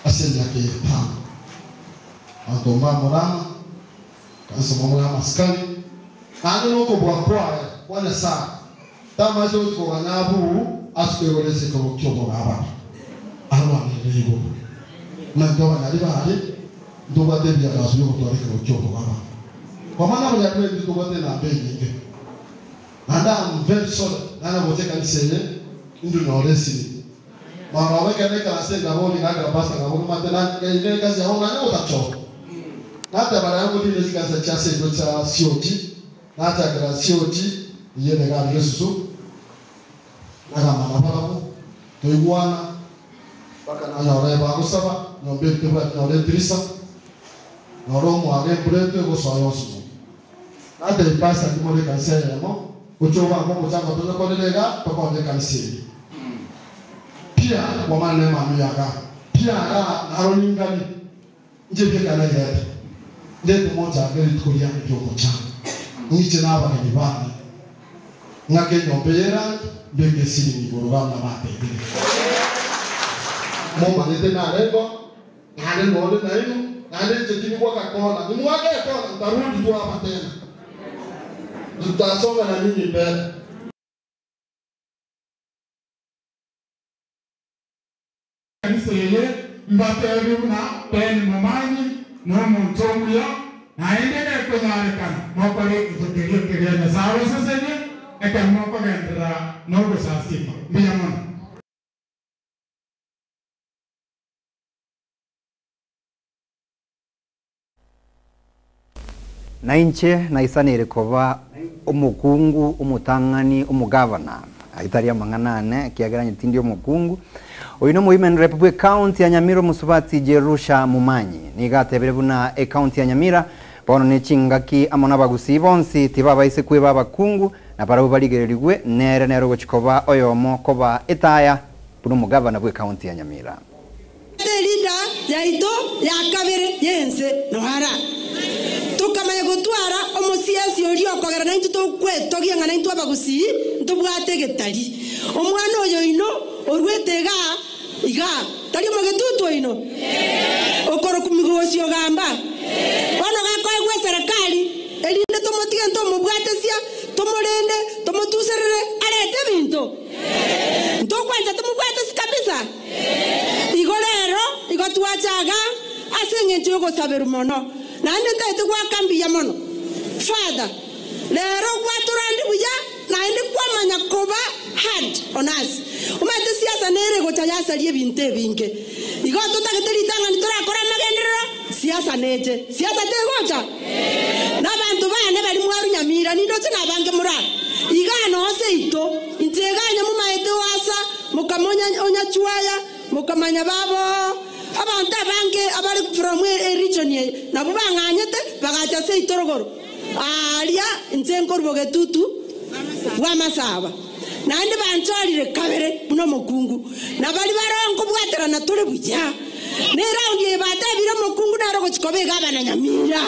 Speaker 20: asili yake pana atomba morama kanisa mambo ya maskani ndio kwa kwa saa kama hizo kwa nyabu asikweleze kwa kyoto baba alwa ni lego na ndio wanalibali ndio baadhi ya kazi yao kwa kyoto baba kwa maana ya kweli ndio wote na bei nyingi nanda very solid nana wote kanisa ile ndio na olesi Wanaweka neka na sasa ngaboni na ngabasa ngaboni matena ile kazi ya ona na utachoka. Hata bana yangu ile kazi cha sasa cha COT na hata kwa COT yeye na Yesu na kama mapalamu toiguana baka na yore ba kusaba no bete ba no le trisa no romo age preto go soyosu. Hata ipasa kimole kanisa yamo kuchoba kwa mchanga tunakolega tokone kanisa. Pia kwa maana mami yaga pia na rolingani nje kana yete ndio moja ngeli tukulia ndio kocha niche na aba ni bana ngake nyombera benge siri ni gorogana mate mo manete na lego ngale ngole na hiyo ngale chetini kwa kakona ni mwake kona tarudi tu hapa tena tutasonga na nini mbele.
Speaker 21: Kanisa yeye mbateru na pen mumanyi no muntongu ya na endele kunyarekana mokore itokerio na sawa sasa ni eka moko gendera no go sasifa biyamana
Speaker 4: na inche na isanire koba umukungu umutangani umugavana aitaria manganane kiageranye tindi umukungu oyino muhimen Republic County ya Nyamira musubati Jerusha Mumanyi nigatebere buna county ya Nyamira bono ne chingaki amona bagusi bonsi tibaba ise kwe baba kungu na para baligererigwe nere gochikoba oyomo koba etaya buno mugavana bwe county ya Nyamira
Speaker 22: Leader yaito yakabere yense nohara tukamanya gutwara omusiasi uri okogera naintu tukweto gianga naintu abagusi ntubwate getari omwana oyo ino orwetega iga tari magetutu ino okoro kumigosi ogamba bana gakoe gwe serikali elinde tomotiga ntomubwatesia tomorende tomotuserere arete bintu ntokwanja tomubwatesi kabisa igorero igotwachaga asenge njogo saberu mono nande tete kwa kambi ya mono father lero kwa turandi buya naende kwa manya koba hard on us umate siasa nere go tayasa lie binte binge igo tutageteri tanga nitorakora magendero siasa neje siasa te gocha na bantu bane bali mwaru Nyamira nindo tina bange mura igano seito integanya mu maete wasa mukamonya onya chuaya mukamanya babo abantu bange abali from region ye nabo banganyete bagacha seito rogoro alia nzenko rubogetutu wa masaba nande bantorire kabere buno mukungu nabali barongo bwatera na tole buya ne round ye batabire mukungu na rogo chikobe gabana Nyamira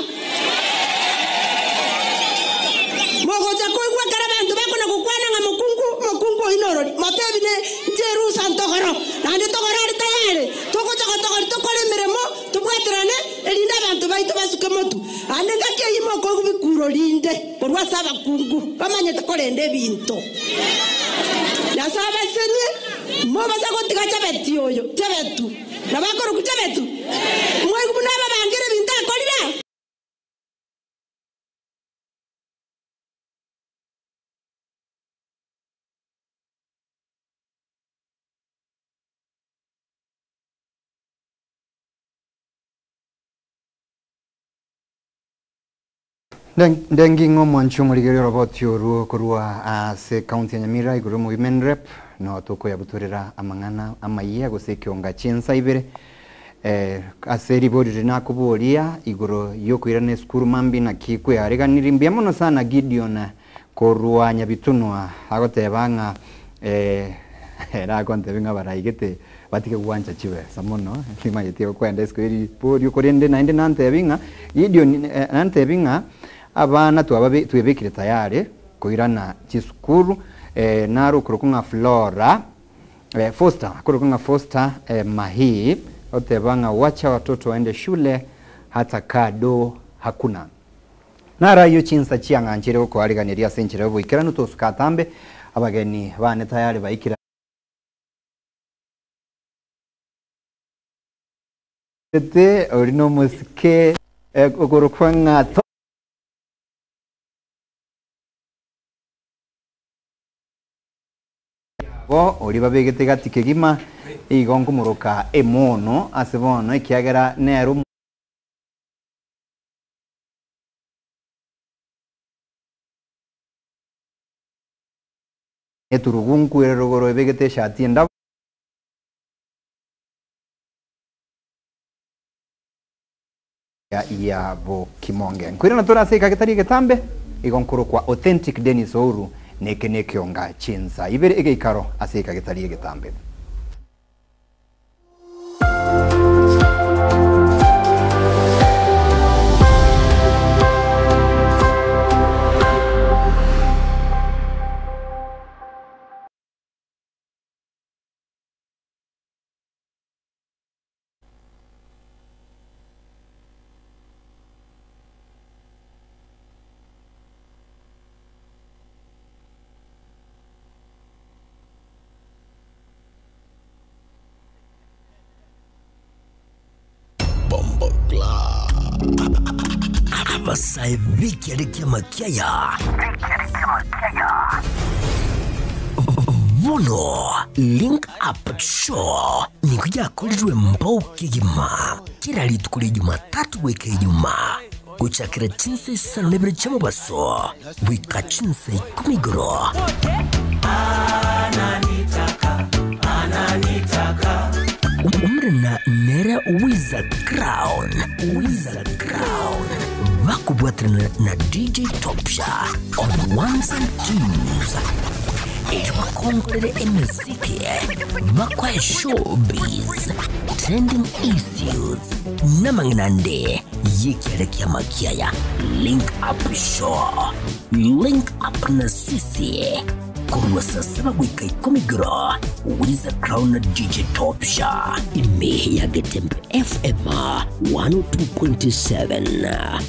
Speaker 22: mogoza ko igwa karabantu bakona kukwana nga mukungu inorori matebine njeru santogoro nande togoro ari tayare togoza togoro tokole meremo tubwaterane elinda abantu baito basuke motu ande ngake yimo ko kubikuro linde korwa saba kungu bamanye takolende binto ya saba senye mo basa ko tiga chabeti oyo chabetu na bakoro ku chabetu mwe kubunaba bangire binta kolira
Speaker 4: Ndengi ngomo nchumuligero roboti oru kurua ase county ya Nyamira iguru mu women rep no toko ya butorera amangana amayiya gusekionga chensa ibere aseri bodi rina kuboria iguru yokwirane skuru mambi na kikwe areganirimbia mono sana Gideon korua nyabitunwa agotebanga era konte binga baraigete batike kuancha chiwe samono lima yetio kwenda skweri bodi ukorende naende nante binga Gideon nante binga abana twebekire tayari kuirana chisukuru naro kurukunga Flora Foster kurukunga Foster mahi otebanga wacha watoto waende shule hata kado hakuna nara yo chinsa chianga nchire uko aliganiria senchire bwikira nutosukatambe abageni bane tayari baikira tete orino musike kurukunga igo ori babegete gati kegima igo nkumuruka emono asebono ikiagera nero eturugunku erogoro ebegete shati enda ya bo kimonge nkwira na tora seka ketari getambe igonkuru kwa authentic Dennis Ouru neke kionga chinza ibere egeikaro aseka ketari getambe
Speaker 1: Abasaivi ya makiaya Vono Link Up Show ni kuja kulijwe mbao kigima kira litukuli Jumatatu weke Ijumaa kuchakira chinse sana nebere chama baso wika chinse kumigoro umrena nera Wizard Crown Vakubuatrina na DJ Topsha on ones and twos. Ejumakongolele emiziki Vakwa showbiz trending issues Namanginande Yikielekea makiaya Link Up Show Link Up na sisi Kuruwa sasaba wika ikomigro Wizard Crown na DJ Topsha Imehe ya Getembe FM 102.7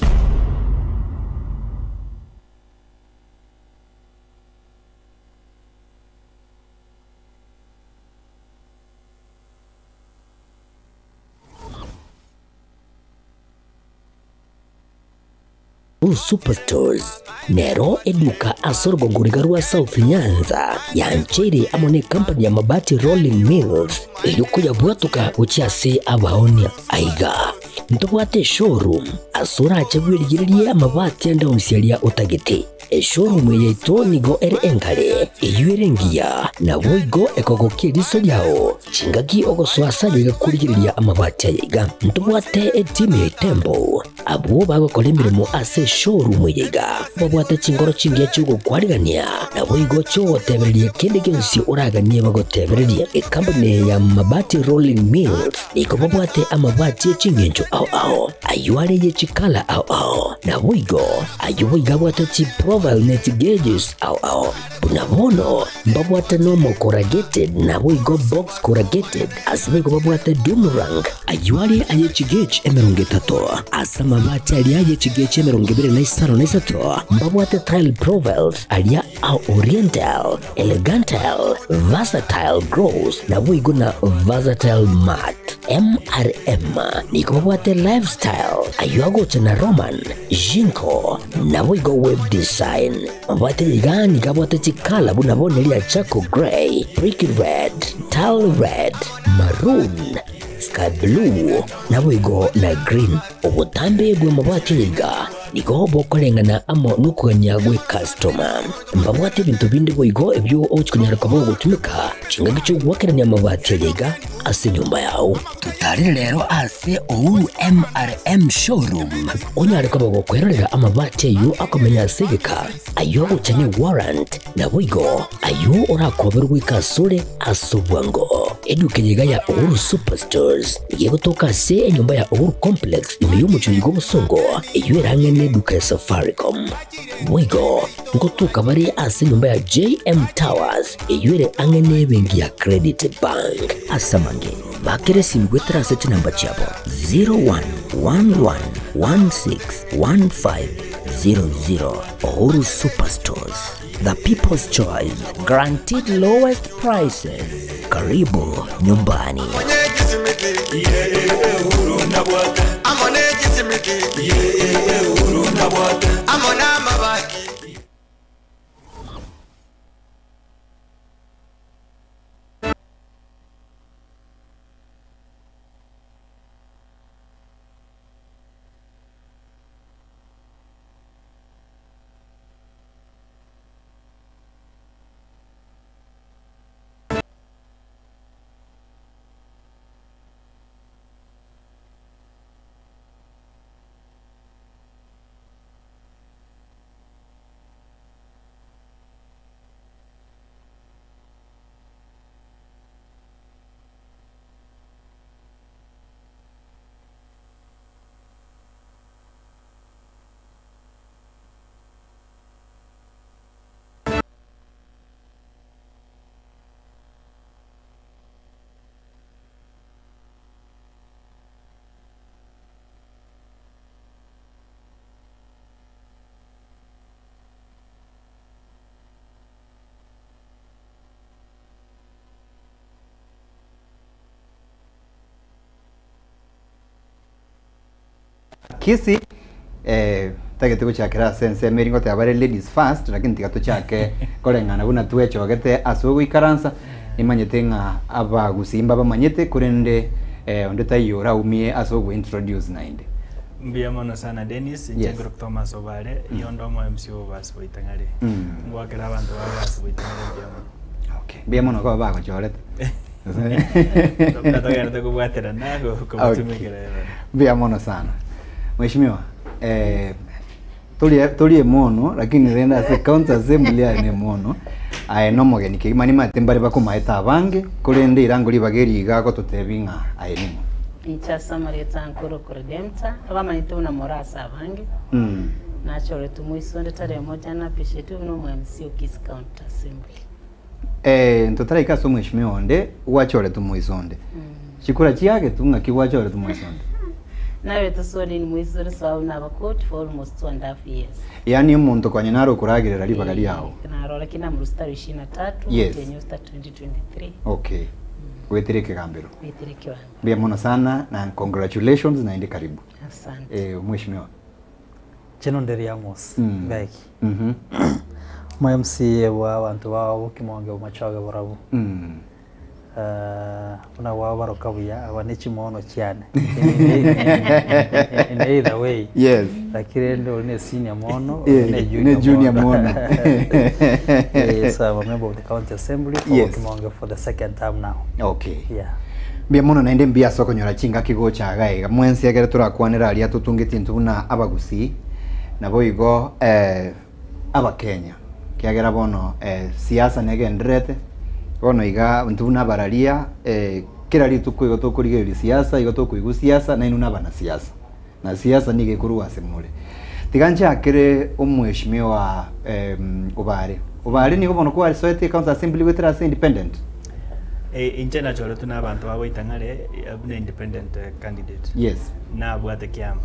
Speaker 1: Superstores Nero eduka asorgo ngurigarua South Nyanza Yanchere amone company ya mabati Rolling Mills Eyuko ya buatuka uchiase abaonia Aiga Ntobwate showroom Asura achabwirigirie amabati anda unsialia utagete Showroom ya ito nigo ere engale Eyuerengia na woigo ekogokie liso yao Chingagi ogo suasayo ya kurigiria amabati ya yiga Ntobwate etime tembo Abuo bago kolemiremo ase showroom yiga Babwate chingoro chingia chugo kwarigania Na woigo cho teberelia kende gensi uragania bago teberelia Company ya mabati Rolling Mills Niko babwate amabati ya chingencho au Ayuare ye chikala au Na woigo ayuiga bwate chi profile net gauges au Bunabono babwate normal corrugated Na woigo box corrugated Asibigo babwate Doomerang Ayuare aye chigage emeronge tato Asama mabati alia ye chigage emeronge bere na isaro na isato Babwate tile profiles alia au oriental Elegantal Versatile Gross Na woigo na Versatile Mat MRM Niko babwate lifestyle Ayuago chana Roman Jinko Na woigo web design Babwate ligani kabwate chikala Bunabone lia Chaco Grey Brick Red Tile Red Maroon Sky Blue Na woigo na Green Obutambe gwe mabwate liga Niko bokolengana amo nukanyagwe customer Mbabwate bintu bindi woigo ebyo ochikunyara kabo gutumika Chingagicho wakirania mabati liga ase nyumba yao Tutari lero ase Ouru MRM showroom Onyari kabo gukwerera amabati yu akomenya asegeka Ayo guchani warrant Na woigo ayo orakoberwe kasure asobwango Eduke liga ya Ouru Superstores Yego toka se nyumba ya Ouru Complex Imiyo chuligo musongo Iyo erangene duka ya Safaricom Wigo Ngotuka bari ase nyumba ya JM Towers Iyo ere angene bengi ya Credit Bank Asamange Bakere simgwetra sechi namba chabo 0111161500 Ouru Superstores The People's Choice Guaranteed lowest prices Karibu nyumbani
Speaker 4: Kisi tagete guchakira sense meringo te abare ladies first lakini tigato chake kolengana buna tuecho gete asugo ikaransa imanyete nga aba gusimba bamanyete kurende onde tayora umie asugo introduce nainde.
Speaker 3: Mbia mono sana Dennis, Njengro Thomas Obare, yondo mo MCO baso itangare. Ngwakira abantu baso itangare mbia mono.
Speaker 4: Okay. Mbia mono ko bago chorete.
Speaker 3: Tokatoka ndio kubwatera nago kutumikira.
Speaker 4: Mbia mono sana. Mheshimiwa, tulie mono lakini renda se counter assembly ane mono. No mogeni ke mani matembare bakumaeta abange kurende irango libageri gago tutebinga ayenimo.
Speaker 7: Inchasa Marieta Nkuru Kuredemta, abamanite una morasa abange. Nachore tumuisonde tare moja na pishetu no MC Ukisi County Assembly.
Speaker 4: Ntotara ikaso mheshimiwa onde wachore tumuisonde. Chikura chiage tunga kiwachore tumuisonde.
Speaker 7: Nawe tusoni ni muisonde sawa na bakoti for almost 2.5 years.
Speaker 4: Yani umuntu kwanye naro kuragirira libagari yawo.
Speaker 7: Narora kina mu rustari 23
Speaker 4: yes.
Speaker 7: New Star 2023.
Speaker 4: Okay. Wetereke kambero.
Speaker 7: Wetereke wangu.
Speaker 4: Bia mono sana na congratulations na indi karibu.
Speaker 7: Asante.
Speaker 4: Mheshimiwa.
Speaker 23: Cheno nderi Amos. Beki. Mo MC wa abantu bawo kimonge umachaga barabu. Una wa barokabuya abanechi mono cyane. In either way.
Speaker 4: Yes.
Speaker 23: Lakini ndo ne senior mono,
Speaker 4: ne junior mono.
Speaker 23: Yes, I'm a member of the county assembly for Kimonge for the second time now.
Speaker 4: Okay.
Speaker 23: Yeah.
Speaker 4: Bia mono naende mbia soko nyora chinga kigo chagaega mwensi yagere turakwanira alia tutungiti ntuna abagusi nabo igo aba Kenya kiagera bono siasa negendrete bono iga ntuna baralia kira ritu kuigo tukurigeri siasa igo tukuigu siasa na inuna bana siasa na siasa nige kuruwa semule tiganja akire umheshimiwa Obare ni bono kwa Soete County Assembly wetra independent.
Speaker 3: In general tuna abantu babo itangare abune independent candidate.
Speaker 4: Yes.
Speaker 3: Na bwate kiama.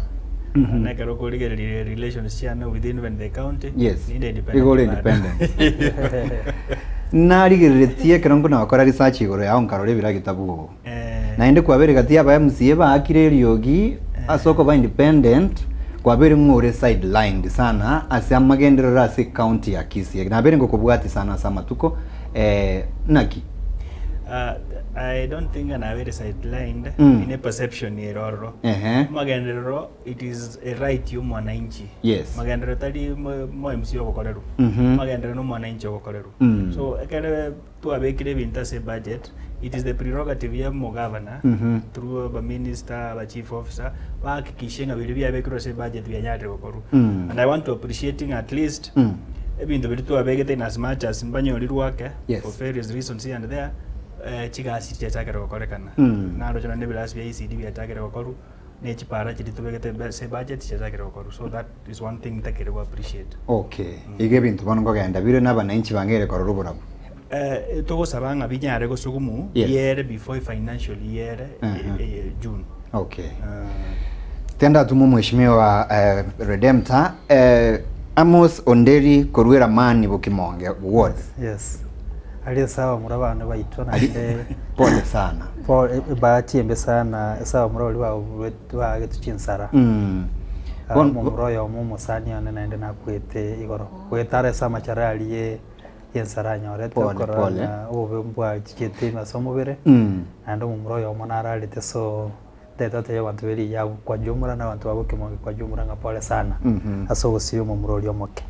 Speaker 3: Na karo kuligere relations chana within when the county.
Speaker 4: Yes.
Speaker 3: Ni independent.
Speaker 4: Na rigeretie kirongo na wakora research igoro ya onkarore bira gitabu. Na inde kwabere gatia ba MCA ba akire ryogi asoko ba independent kwabere ngore sidelined sana ase amagendero rase county ya Kisii. Na bere ngokobwati sana samatuko naki.
Speaker 3: I don't think I'm very sidelined in a perception error. Magendero, it is a right you mwananchi.
Speaker 4: Yes.
Speaker 3: Magendero tadi mo MC okokoreru. Magendero no mwananchi okokoreru. So ekere tu abekire bintase budget. It is the prerogative ya mo governor through a minister, a chief officer, wakikishenga bili abekiro se budget ya nyare okoru. And I want to appreciating at least ebintu bitu abegete as much as mbanyoli ruwake for various reasons here and there. Chigasi chakere kokorekana naro chona nebilas bya ECD bya takere kokoru ne chipara chiti tubegete se budget chakere kokoru, so that is one thing takere we appreciate.
Speaker 4: Okay. Ige bintu bango genda biro n'abananchi bangere kororo burabo.
Speaker 3: Togo sabanga binyare go sugumu year before financial year June.
Speaker 4: Okay. Tenda tumu mheshimiwa Redempta Amos Onderi Korwera Mani Bukimonge ward.
Speaker 23: Yes. Ali sawa murabana bayitona
Speaker 4: pole sana.
Speaker 23: Pole bahati embe sana sawa muroli wa getuchinsara. Muroyo mumo sani ane naende na kwete igoro. Kwetare sama charali ye yensara nyore
Speaker 4: tokora
Speaker 23: obe mbwa chikete masomo bere. Ando muroyo monara alite so tete abantu beri ya kwa jumura na abantu babo Kimonge kwa jumura nga pole sana. Aso gusio mu muroli omoke.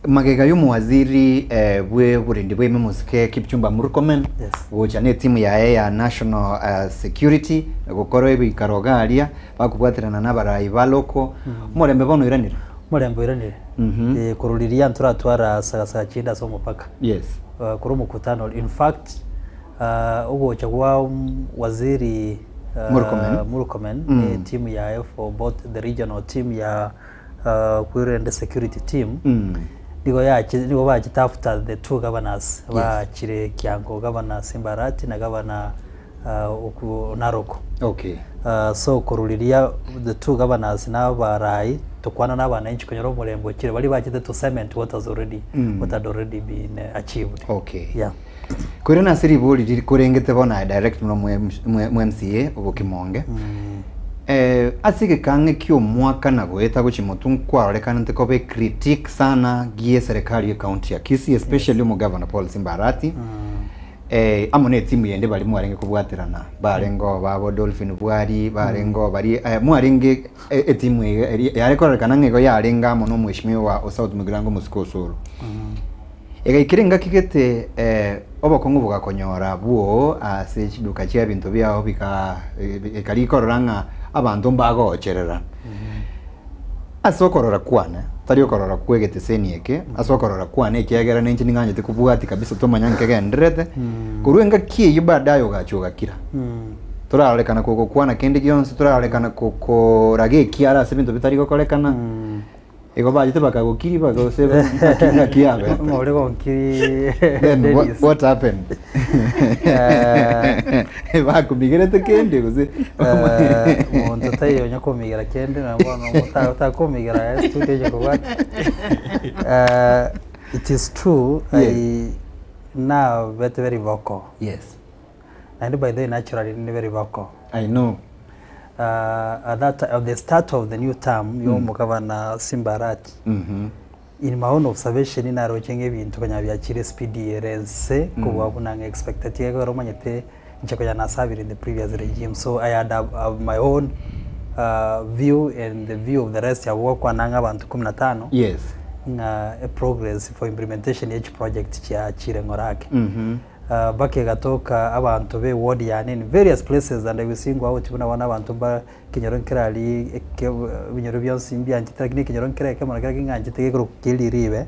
Speaker 4: Magega yumu waziri bwe burindi bwe memusike Kipchumba Murkomen wocha ne timu ya national security gukoro ibi karogalia bakubwatirana n'abarayi baloko murembe bono iranira
Speaker 23: kururiria nturatwara sagasa chinda so mupaka kuri mukutano in fact ugocha kwa waziri Murkomen ni timu ya for both the regional team ya and the security team nigo bachitafuta the two governors bachire Kiango governor Simbarati na governor Naroko.
Speaker 4: Okay.
Speaker 23: So kururiria the two governors na barai tukwana na bananchi konyoro murembo kire bali bachite to cement what had already been achieved.
Speaker 4: Okay.
Speaker 23: Yeah.
Speaker 4: Kurena siri boli kurengete bona direct mu MCA obo Kimonge. asige kange kio mwaka na gweta guchimotu kwarolekana ntikobe critique sana gie serikali ya county ya Kisii, especially mu governor Paul Simbarati. Amone timu yende bali mwarenge kubwatirana barengo babo Dolphin Bwari barengo bari mwarenge timu yarekorerana ngego yarenga mono mweshimiwa wa South Migrango Musikosoro. Ikirenga kigete obokongo bugakonyora buo ase chiduka chia bintu byao bika ekalikororanga abantu mbagocherera asokorora kwana tari okorora kwegete senieke asokorora kwana ekegera nenchi ninganyete kubwati kabisa tomanyanke gendrete kuruenga kiyi badayo gachugakira turarolekana koko kwana kende gionse turarolekana koko rage kiara se bintu bitari gokorekana ego bajite bakagukiri bagoseba akinga kiabe
Speaker 23: ngore gonkiri.
Speaker 4: Then what happened? Bakumigerete kende guze
Speaker 23: muntu tayo nyakomigera kende na mbona utakomigera studio kwa it is true. I now very vocal.
Speaker 4: Yes.
Speaker 23: And by the way, naturally very vocal.
Speaker 4: I know.
Speaker 23: At the start of the new term, Governor Simbarati, in my own observation, in Arochenge bintu kanyabiyakire speed yerense kuba bunanga expected yego romanyete nchakoyana savir in the previous regime. So I had my own view and the view of the rest ya work wananga abantu 15.
Speaker 4: Yes.
Speaker 23: A progress for implementation each project cha chirengorake. Bake gatoka abantu be ward yani in various places, and I will sing out tuna wana abantu ba kinyoronkerali binyoro byonse imbyanje technique kinyoronkereke ke monakira kinganje tegekuru kiliribe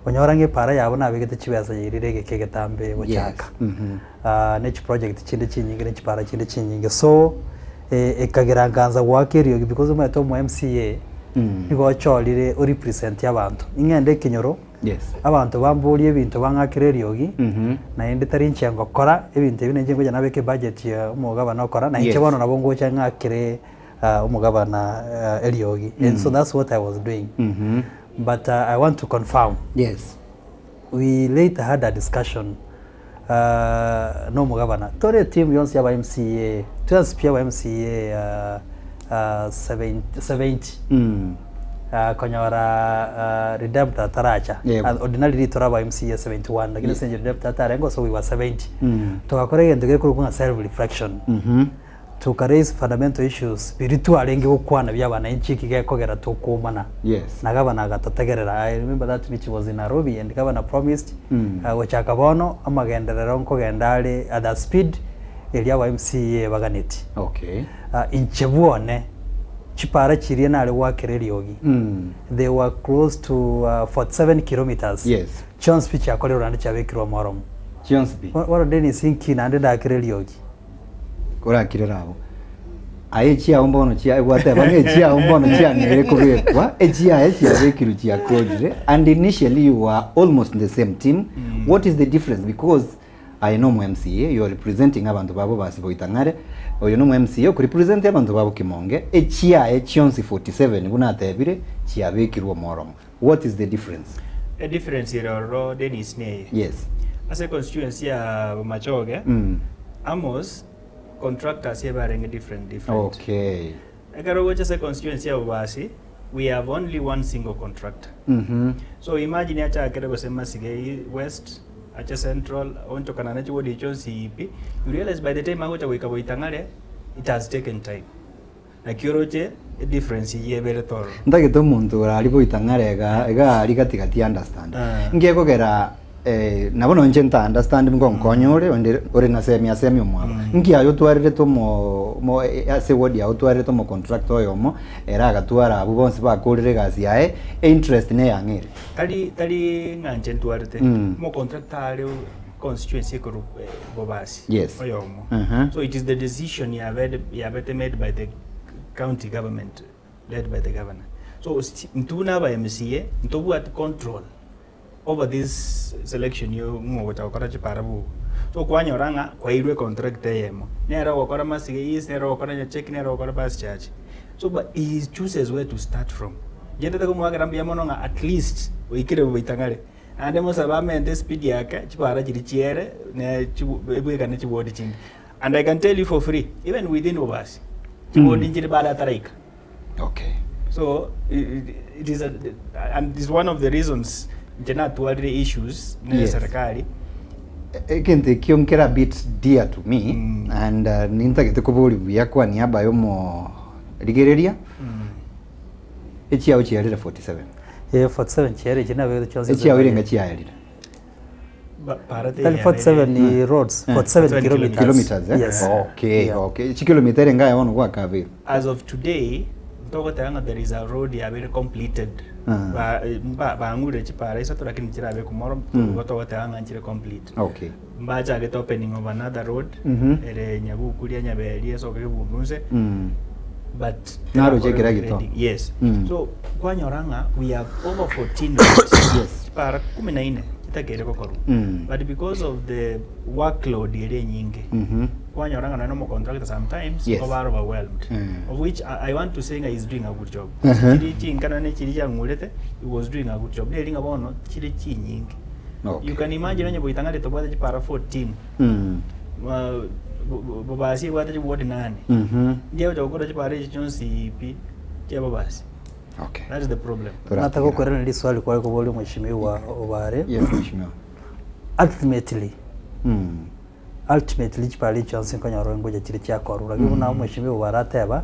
Speaker 23: onyorange para yabo nabigete kibasa yirirege kegetambe bochaka next project chinde chinyinge next para chinde chinyinge so ekageranganza wakeriyo because my to MCA nigo cholire o represent yabantu ingende kinyoro.
Speaker 4: Yes.
Speaker 23: Abantu bamburiye ibintu bangakireryogi na ende tari ncyengo kora ibintu binenge ngo janabeke budget ya umugabana okora na ikibono nabo ngo cyangakire umugabana elyogi. And so that's what I was doing. But I want to confirm.
Speaker 4: Yes.
Speaker 23: We later had a discussion no mugabana tore team yonse ya MCA transpia wa MCA 70 konyora redemptor taracha ordinarily toraba MCA 71 lakini senje redemptor tarengo so we were 70 tukakora ngende gekuru kuna self reflection to raise fundamental issues spiritual enge okwana byabana inchiki gekogera tukumana.
Speaker 4: Yes.
Speaker 23: Na gabana gatategerera. I remember that which was in Nairobi and governor promised wachakabono amagenderero nkogendale at the speed elia wa MCA baganiti.
Speaker 4: Okay.
Speaker 23: Inchebuone chipara chiriye nale wakereryogi. They were close to 47 kilometers.
Speaker 4: Yes.
Speaker 23: Chonspi chakole urande chabekirwa morom.
Speaker 4: Chonspi.
Speaker 23: What deni sinki na ndenda akereryogi.
Speaker 4: Kora kirerabo. Aye chia umbono chia wate bange chia umbono chia ngere kubekwa chia bekiru chia kodre, and initially you were almost in the same team. What is the difference? Because I know MCA, you are representing abantu babo basiboitangare, or you know MCA ku represent abantu babo Kimonge, chia chionsi 47 bunatebire chia bekiru morom. What is the difference?
Speaker 3: A difference here or Dennis ne.
Speaker 4: Yes.
Speaker 3: As a constituency ya Machoge, Amos contractors here are different.
Speaker 4: Okay.
Speaker 3: As a constituency ya Ubasi, we have only one single contractor. So imagine acha akere sema sige West, acha Central, onto kanana chiwo dicho CEP. You realize by the time acha weka boitangare, it has taken time. Na kioroche a difference ye very thorough.
Speaker 4: Ndageto muntu ari boitangare ega ari katikati understand. Ngekogera nabono nchenta understand mkonyore ore na semi omwabo ngi ayo twarire to mo ase wodi ya twarire to mo contractor yomo era agatwara abo bonse bakorire gasi yae interest ne yangire
Speaker 3: tali nganje twarite mo contractor ari constituency group bobasi.
Speaker 4: Yes.
Speaker 3: Oyomo. So it is the decision you have made by the county government led by the governor. So ntuna ba MCA ntobu at control over this selection you mwota okora chiparabu. So kwanya oranga kwa irwe contract yemo. Nera okora masige is nera okora check nera okora bus charge. So but he chooses where to start from. Jende ko mwagarambia mononga at least oikire boitangare. Ande mo sabamente speed yake chipara chiri chiere ne chibweka ne chibodi chindi. And I can tell you for free, even within Obasi, chibodi njiri bada taraika.
Speaker 4: Okay.
Speaker 3: So it is and this is one of the reasons jena tuwalire issues na serikali.
Speaker 4: Ekente kionkera bit dear to me and nintagete kubuli byakwa niaba yomo rigereria. Echi yawo chiyalira 47.
Speaker 23: 47 chiyari china wewe chonse.
Speaker 4: Echi yawo irenga chiyalira.
Speaker 23: 47 ni roads, 47
Speaker 4: kilometers.
Speaker 23: Yes.
Speaker 4: Okay, okay. Echi kilometer enga yawo kwa Kavero.
Speaker 3: As of today, there is a road very completed. Ngure chipara isa to lakini chirabe kumoro togotanga nchire complete.
Speaker 4: Okay.
Speaker 3: Mbacha get opening of another road. Ere nyagu kulia nyabeli so ke bunuse. But yes. So kwa Nyoranga we have over 14 roads. Yes. Para 14 kitakere kokoro. But because of the workload ere nyingi. Kwa Nyoranga na no contractor sometimes over overwhelmed. Of which I want to say is doing a good job. Chiri nkana ne chiri ngurete he was doing a good job. Eringa bono chiri chi nyingi. You can imagine onye boitanga to bwa para 14. Babasi wata ward 8. Ndio chokora chipara chonsi ipi cha babasi.
Speaker 4: Okay.
Speaker 3: That is the problem.
Speaker 23: Nataka kueleza hili swali kwa kuboli mheshimiwa Obare.
Speaker 4: Yes, mheshimiwa.
Speaker 23: Ultimately chipali chonsi kanyaro ngoja chiri cha korura. Gibuna mheshimiwa Obare ateba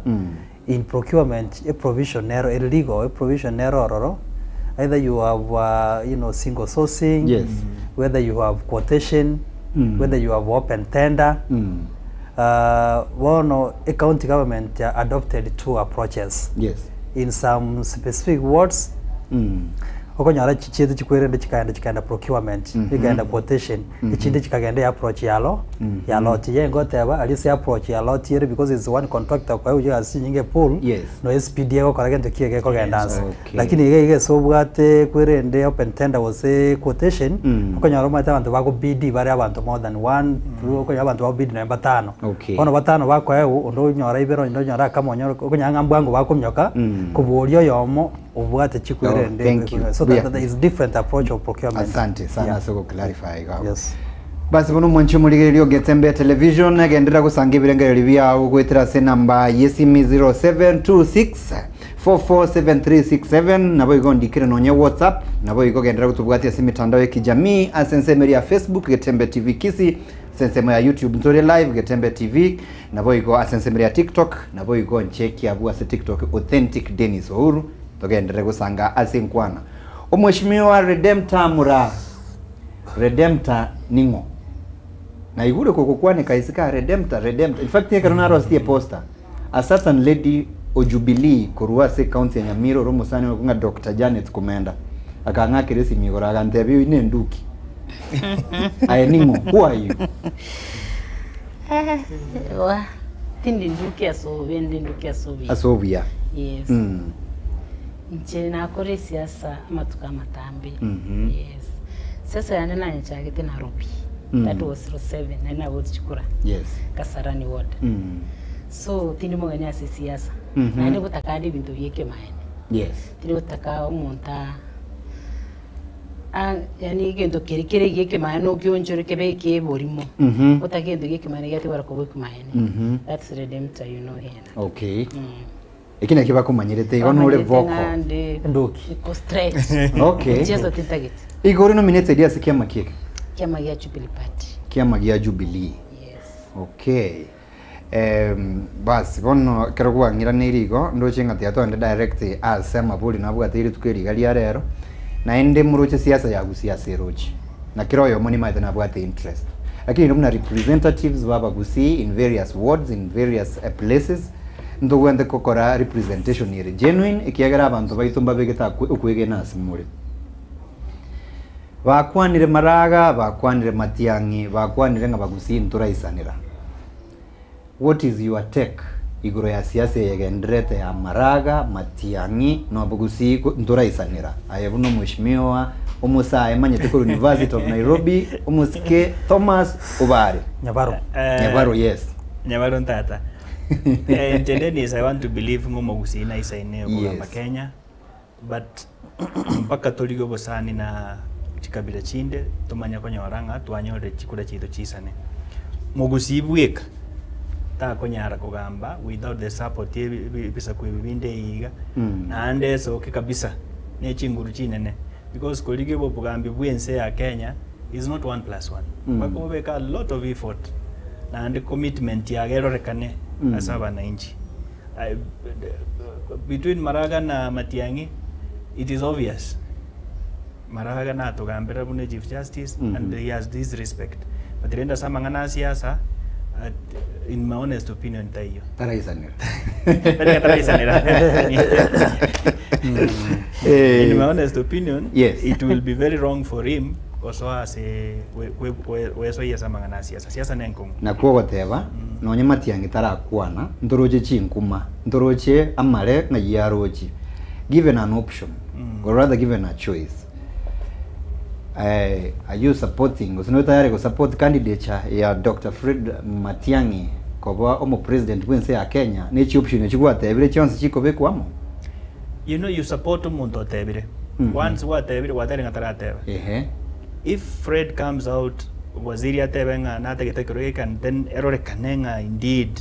Speaker 23: in procurement a provision error illegal a provision error. Either you have single sourcing,
Speaker 4: yes.
Speaker 23: Whether you have quotation, whether you have open tender. A county government adopted 2 approaches.
Speaker 4: Yes.
Speaker 23: In some specific wards, okonyara chichetu chikwirende chikaenda procurement, chikaenda quotation, ichinde chikagenda approach yalo tiye ngoteba alisi approach yalo tiye because it's one contractor kwa hiyo asinyinge pool no SPD yako karagende kiege ko gendanse lakini ige so bwate kwirende open tender was a quotation okonyara mata abantu bako BD bari abantu more than one okonyara abantu bako BD number 5 ono batano bako ewu ndo nyora ibero ndo nyora kamonyora okonyanga mbwango bako myoka kuburio yomo ubwate chikwirende so that is different approach of procurement.
Speaker 4: Asante sana soko clarify gawo. Yes. Basi bono mwancho muligerio Getembe television agendera kusangibira ngeri bya ugwetera se namba yesimi 0726 447367 nabo igondikire nonye WhatsApp nabo igogendera kutubwatia se mitandao ya kijamii asensemeri ya Facebook Getembe TV Kisi sensemo ya YouTube Ntori Live Getembe TV nabo igo asensemeri ya TikTok nabo igo ncheki abu ase TikTok Authentic Dennis Uhuru togendera kusanga asinkwana Omweshimiwa Redemptor ningo na igure kokokwane kaisika Redemptor in fact yeka ronaro stie poster a certain lady o Jubilee Kuruwase county ya Nyamiro romusani wakunga Dr. Janet Kumenda akanga kiresi migora agantebi ine nduki aye ningo who are you
Speaker 7: tindi nduki
Speaker 4: asobia
Speaker 7: yes nche nakore siasa matuka matambi yes sasa yana nanye chagete Nairobi that was 07 na vote chikura
Speaker 4: yes
Speaker 7: Kasarani ward so tindi moganya siasa na ndi kutakadi bintu yeke maene
Speaker 4: yes
Speaker 7: tindi kutaka umunta yani gendo kirikire yeke maene okionjore kebeke borimo utagendo yeke maene gati barakobwe maene that's Redemptor here
Speaker 4: okay Ekina kiba kumanyirete igo nure voko
Speaker 7: ndoki iko straight
Speaker 4: okay
Speaker 7: jezo tintageti
Speaker 4: igoro nominated ya sikia makieke
Speaker 7: kiama ya Jubilee party
Speaker 4: kiama ya Jubilee
Speaker 7: yes
Speaker 4: okay basi bono kero kubangira nirigo ndoche ngati atonde direct asema buli nabwo atiri tukeriga lya rero na ende muroche siasa ya gusiasa erochi na kiroyo moni maithe nabwo ate interest lakini mna representatives baba gusi in various wards in various places ndo wende kokora representation ire genuine ikiagera abantu baitumba begeta ukwege nasi muri bakwanire maraga bakwanire matiangi bakwanire ngabagusi nturaisanira what is your take igoro ya siasa yegendrete ya maraga matiangi no bagusi nturaisanira ayebuno mheshimiwa umusa emanyete ku University of Nairobi umuske Thomas Obare Nyabaro yes
Speaker 3: Nyabaro ntata Tendenis I want to believe ngomo gusina isaine kwa Kenya but mpaka toligo bosani na chikabila chinde tumanya kwa Nyoranga twanyore chikura chito chisane mugusibweka ta konyara kugamba without the support bisa kwibinde iga na ande so kabisa ne chinguru chinene because kolige bo bugambi bwense ya Kenya is not 1+1 bako beka a lot of effort na and commitment ya gero rekane asaba na inchi between Maraga na Matiang'i it is obvious Maraga na tugambira bune Chief Justice and he has this respect but renda samangana siasa in my honest opinion tayo
Speaker 4: taraisanira
Speaker 3: in my honest opinion
Speaker 4: yes
Speaker 3: it will be very wrong for him koso ase weso yesa mangana siasa nenkongo
Speaker 4: na kwogoteba nonye Matiang'i tarakwana ndoroje chinkuma ndoroje amare na yaroji given an option or rather given a choice are you supporting usino tayari ku support candidature ya Dr. Fred Matiang'i koba omo president wense ya Kenya ne chi option chikwatebire chance chikobe kwamo
Speaker 3: you know you support umuntu otebire once watebire watere ngatarateba if Fred comes out waziri atebenga na tegetekero and then error kanenga indeed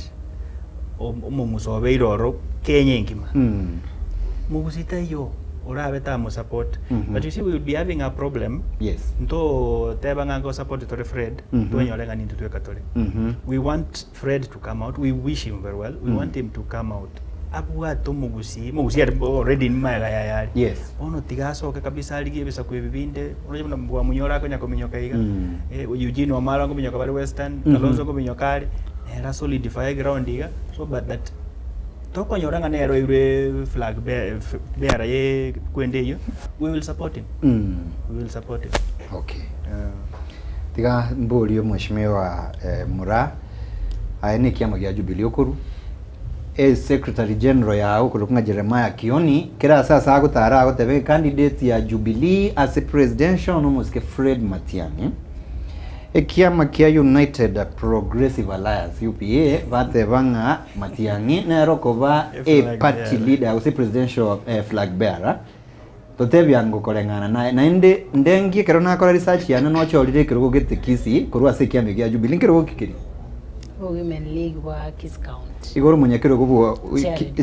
Speaker 3: umusobe iroro Kenya ngima mugusita yo ora beta mo support but you see we will be having a problem
Speaker 4: yes
Speaker 3: nto tebanga go support to Fred to nyolenga nintu twe katole we want Fred to come out, we wish him very well, we want him to come out abuwa to mugusi already in my yaya
Speaker 4: yes
Speaker 3: ono tigaso kabisa aligi bisa kwibinde unajua mbwa munyora ko nyako minyoka iga Eugene Wamalwa ko minyoka bali Western Kalonzo ko minyoka era solidify ground iga so but that toko nyoranga nero ire flag beara ye kwende yo we will support him we will support him
Speaker 4: okay tiga mboli mheshimiwa Mura aene kiama gya Jubilee okuru Secretary General ya ukulukunga Jeremiah Kioni kira sasa agutara agutebe candidate ya Jubilee as a presidential nomuske Fred Matiang'i ekiama kia United Progressive Alliance UPA batebanga Matiang'i na rokoba party leader use presidential flag bearer totebyango kolengana na inde ndengi kero na kola research yana no cholire kero gete kisi kurwa se kiama gya Jubilee kero kikiri
Speaker 7: Women League wa Kiss County
Speaker 4: igoro munyekero kubo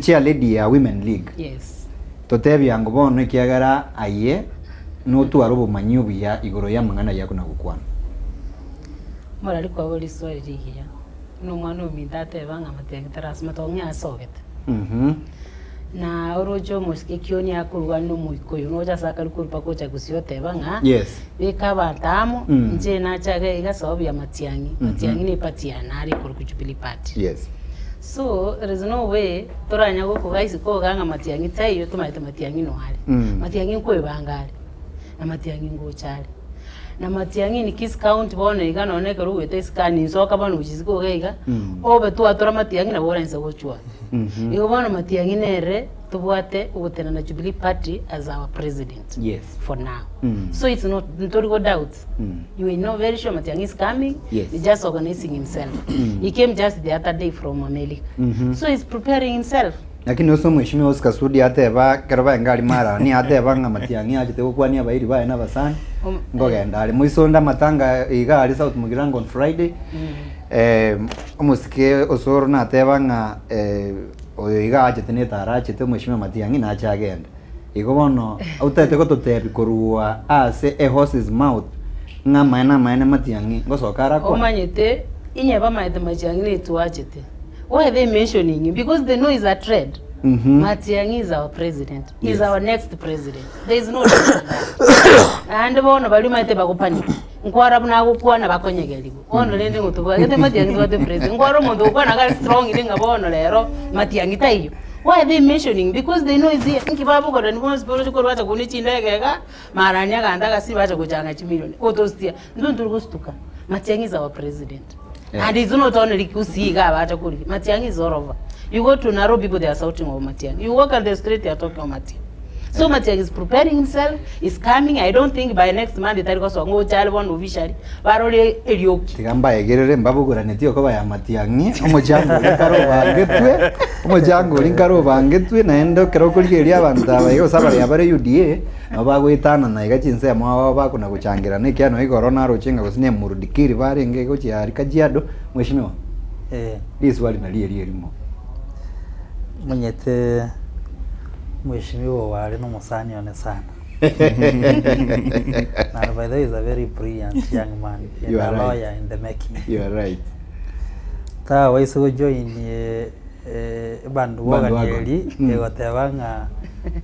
Speaker 4: chair lady ya Women League
Speaker 7: yes
Speaker 4: totebyango bono kiagara aye no tuarobo manyubi ya igoro ya mangana yako na gukwana
Speaker 7: mora liko boli swali ligia no mwana umindate banga Matiang'i tarasma tonya sovet na orojo moske Kioni akurwa no muikoyo no ja saka rukupa kocha kusiote banga
Speaker 4: yes
Speaker 7: beka batamo nje na chaga iga sababu ya Matiang'i Matiang'i ni party ya nari kuru Jubilee party
Speaker 4: yes
Speaker 7: so there is no way toranya go guys ko ganga Matiang'i tayo tumaite Matiang'i no hali Matiang'i ko bangale na Matiang'i ngo chale na Matiang'i ni Kiss County bono iga no ne kero wete scan soka bano uchiziko gaiga obe tu atora Matiang'i na bora nsa gochwa igo bono Matiang'i nere tubwate ubutena na Jubilee party as our president
Speaker 4: yes
Speaker 7: for now so it's not go doubt you will know very sure Matiang'i is coming
Speaker 4: yes.
Speaker 7: he's just organizing himself he came just the other day from America so he's preparing himself
Speaker 4: lakini oso mheshimiwa Oscar Sudi ateba keraba ngali mara ni ateba nga Matiang'i ajite kwani abairi bae na basani ngogenda ali muisonda matanga iga ali South Mugirango on Friday omusike osoro na ateba nga oyo iga ajite ne tara ajite mheshimiwa Matiang'i na acha agenda igo bono utete ko totebi korua ase a horse's mouth nga maena Matiang'i ngosokara ko
Speaker 7: omanyete inyeba maite Matiang'i ne tuachete why are they mentioning him? Because they know he's a trend. Matiang'i is our president. He's our next president. There is no and bono bali maite bakupani. Nkwara buna gukwana bakonyegeligo. Ono lende ngutuba. Gete Matiang'i wa the president. Nkwara muntu ukwana gali strong ilinga bono lero Matiang'i tayo. Why are they mentioning? Because they know he's here. Nkibabu ko ndani bono sporo ko bacha kunicindegega maranya ganda kasi bacha kuchanga chimilioni. Otostia. Ndundu gustuka. Matiang'i is our president. Yeah. And it's not only Kusiga, Matiang'i is all over. You go to Nairobi, people they are shouting over Matiang'i. You walk on the street, they are talking about Matiang'i. So Matiang'i is preparing himself, is coming. I don't think by next month, the Tariko Songo child one officially. Barole Elioki.
Speaker 4: Tigamba Gerere Mbabu Netio Kova Matiang'i, Omojango Linkarova Getwe, Omojango Linkarova Getwe, Nando Karokoli Vanta, Sabari Abare UDA, Abaguitana, Nagachin Sama kuna kuchangira Nikiano Corona Rochinga was named Murdikiri Varing Gochi Arikajiado, Mheshimiwa. Hii swali nalia limo.
Speaker 23: Mwenyete mheshimiwa wale no musani one sana. And by the way, is a very brilliant young man.
Speaker 4: You
Speaker 23: a
Speaker 4: are
Speaker 23: lawyer
Speaker 4: right.
Speaker 23: in the making.
Speaker 4: You are right.
Speaker 23: Ta waiso join bandu waganyeli egotebanga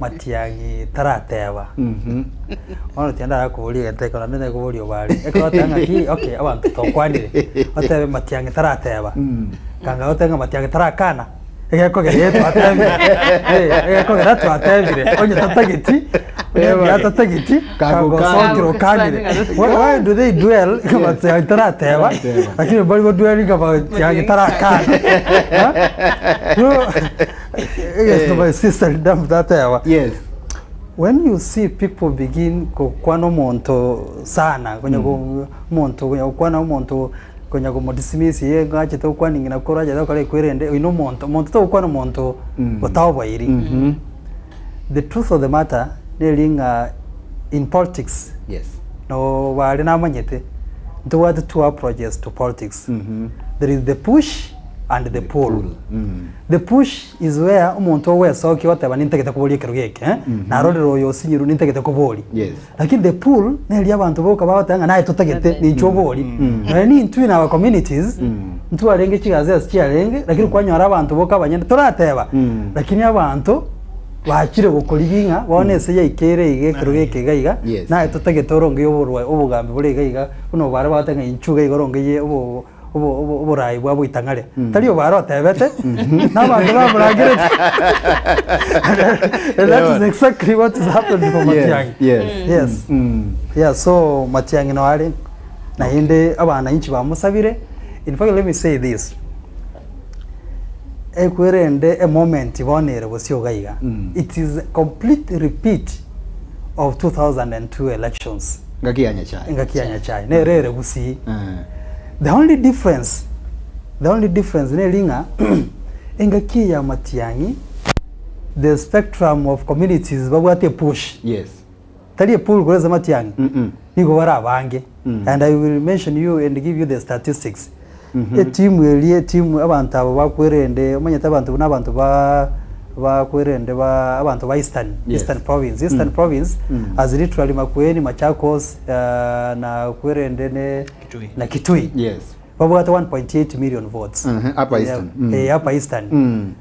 Speaker 23: matiangi tarateba. Ono tienda akubuli genteko na nene kubuli obali. Ekotanga ki okay abantu tokwanire. Otebe matiangi tarateba. Kanga otenga matiangi tarakana. Egekogere twatebire. Egekogere twatebire. Onye tatagiti. Tatagiti. Kagosongiro kanire. Why do they duel kama tarateba? Lakini bali go duel kama tiangi tarakana. Yes, my sister damn that.
Speaker 4: Yes.
Speaker 23: When you see people begin kwa no monto sana kwenye monto kwenye no monto kwenye ko dismiss ye gache to kwa ningi na koraje to kale kwerende ino monto to kwa no monto otawo bairi. The truth of the matter dealing in politics.
Speaker 4: Yes.
Speaker 23: No wale na manyete to what two approaches to politics. There is the push and the pull. The push is where umuntu wese oki wateba nintegete kuboli kerugeke na rorero yo sinyiru nintegete kuboli.
Speaker 4: Yes.
Speaker 23: Lakini the pull neli abantu boka batanga naye tutagete ni choboli. Na ni into in our communities ntu arenge kigaze asikyarenge lakini kwanyora abantu boka banyende torateba. Lakini abantu bakire gukoribinga bonese yaikere ige kerugeke gaiga naye tutagete oronge yoborwa obugambe buri gaiga uno bare batanga inchuga igoronge ye uburai bwa bwitangare tariyo barotebete n'abantu bamuragire. That is exactly what is happening for Matiangi. Yes. Yeah, so Matiangi no ari na hinde abana inchi bamusabire. In fact, let me say this. Ekwerende a moment bonere bosyo gaiga. It is a complete repeat of 2002 elections. Ngakianya chai. Ne rere busi. The only difference nelinga engaki ya Matiangi, the spectrum of communities babwate push.
Speaker 4: Yes.
Speaker 23: Tali pull kwa Matiangi. Niko bara bange. And I will mention you and give you the statistics. Team abantu abo bakwerende omanyata abantu n'abantu bakwerende abantu ba Eastern Province as literally Makueni, Machakos na kwerende na Kitui.
Speaker 4: Yes.
Speaker 23: Babwata 1.8 million votes.
Speaker 4: Upper Eastern.
Speaker 23: Upper Eastern.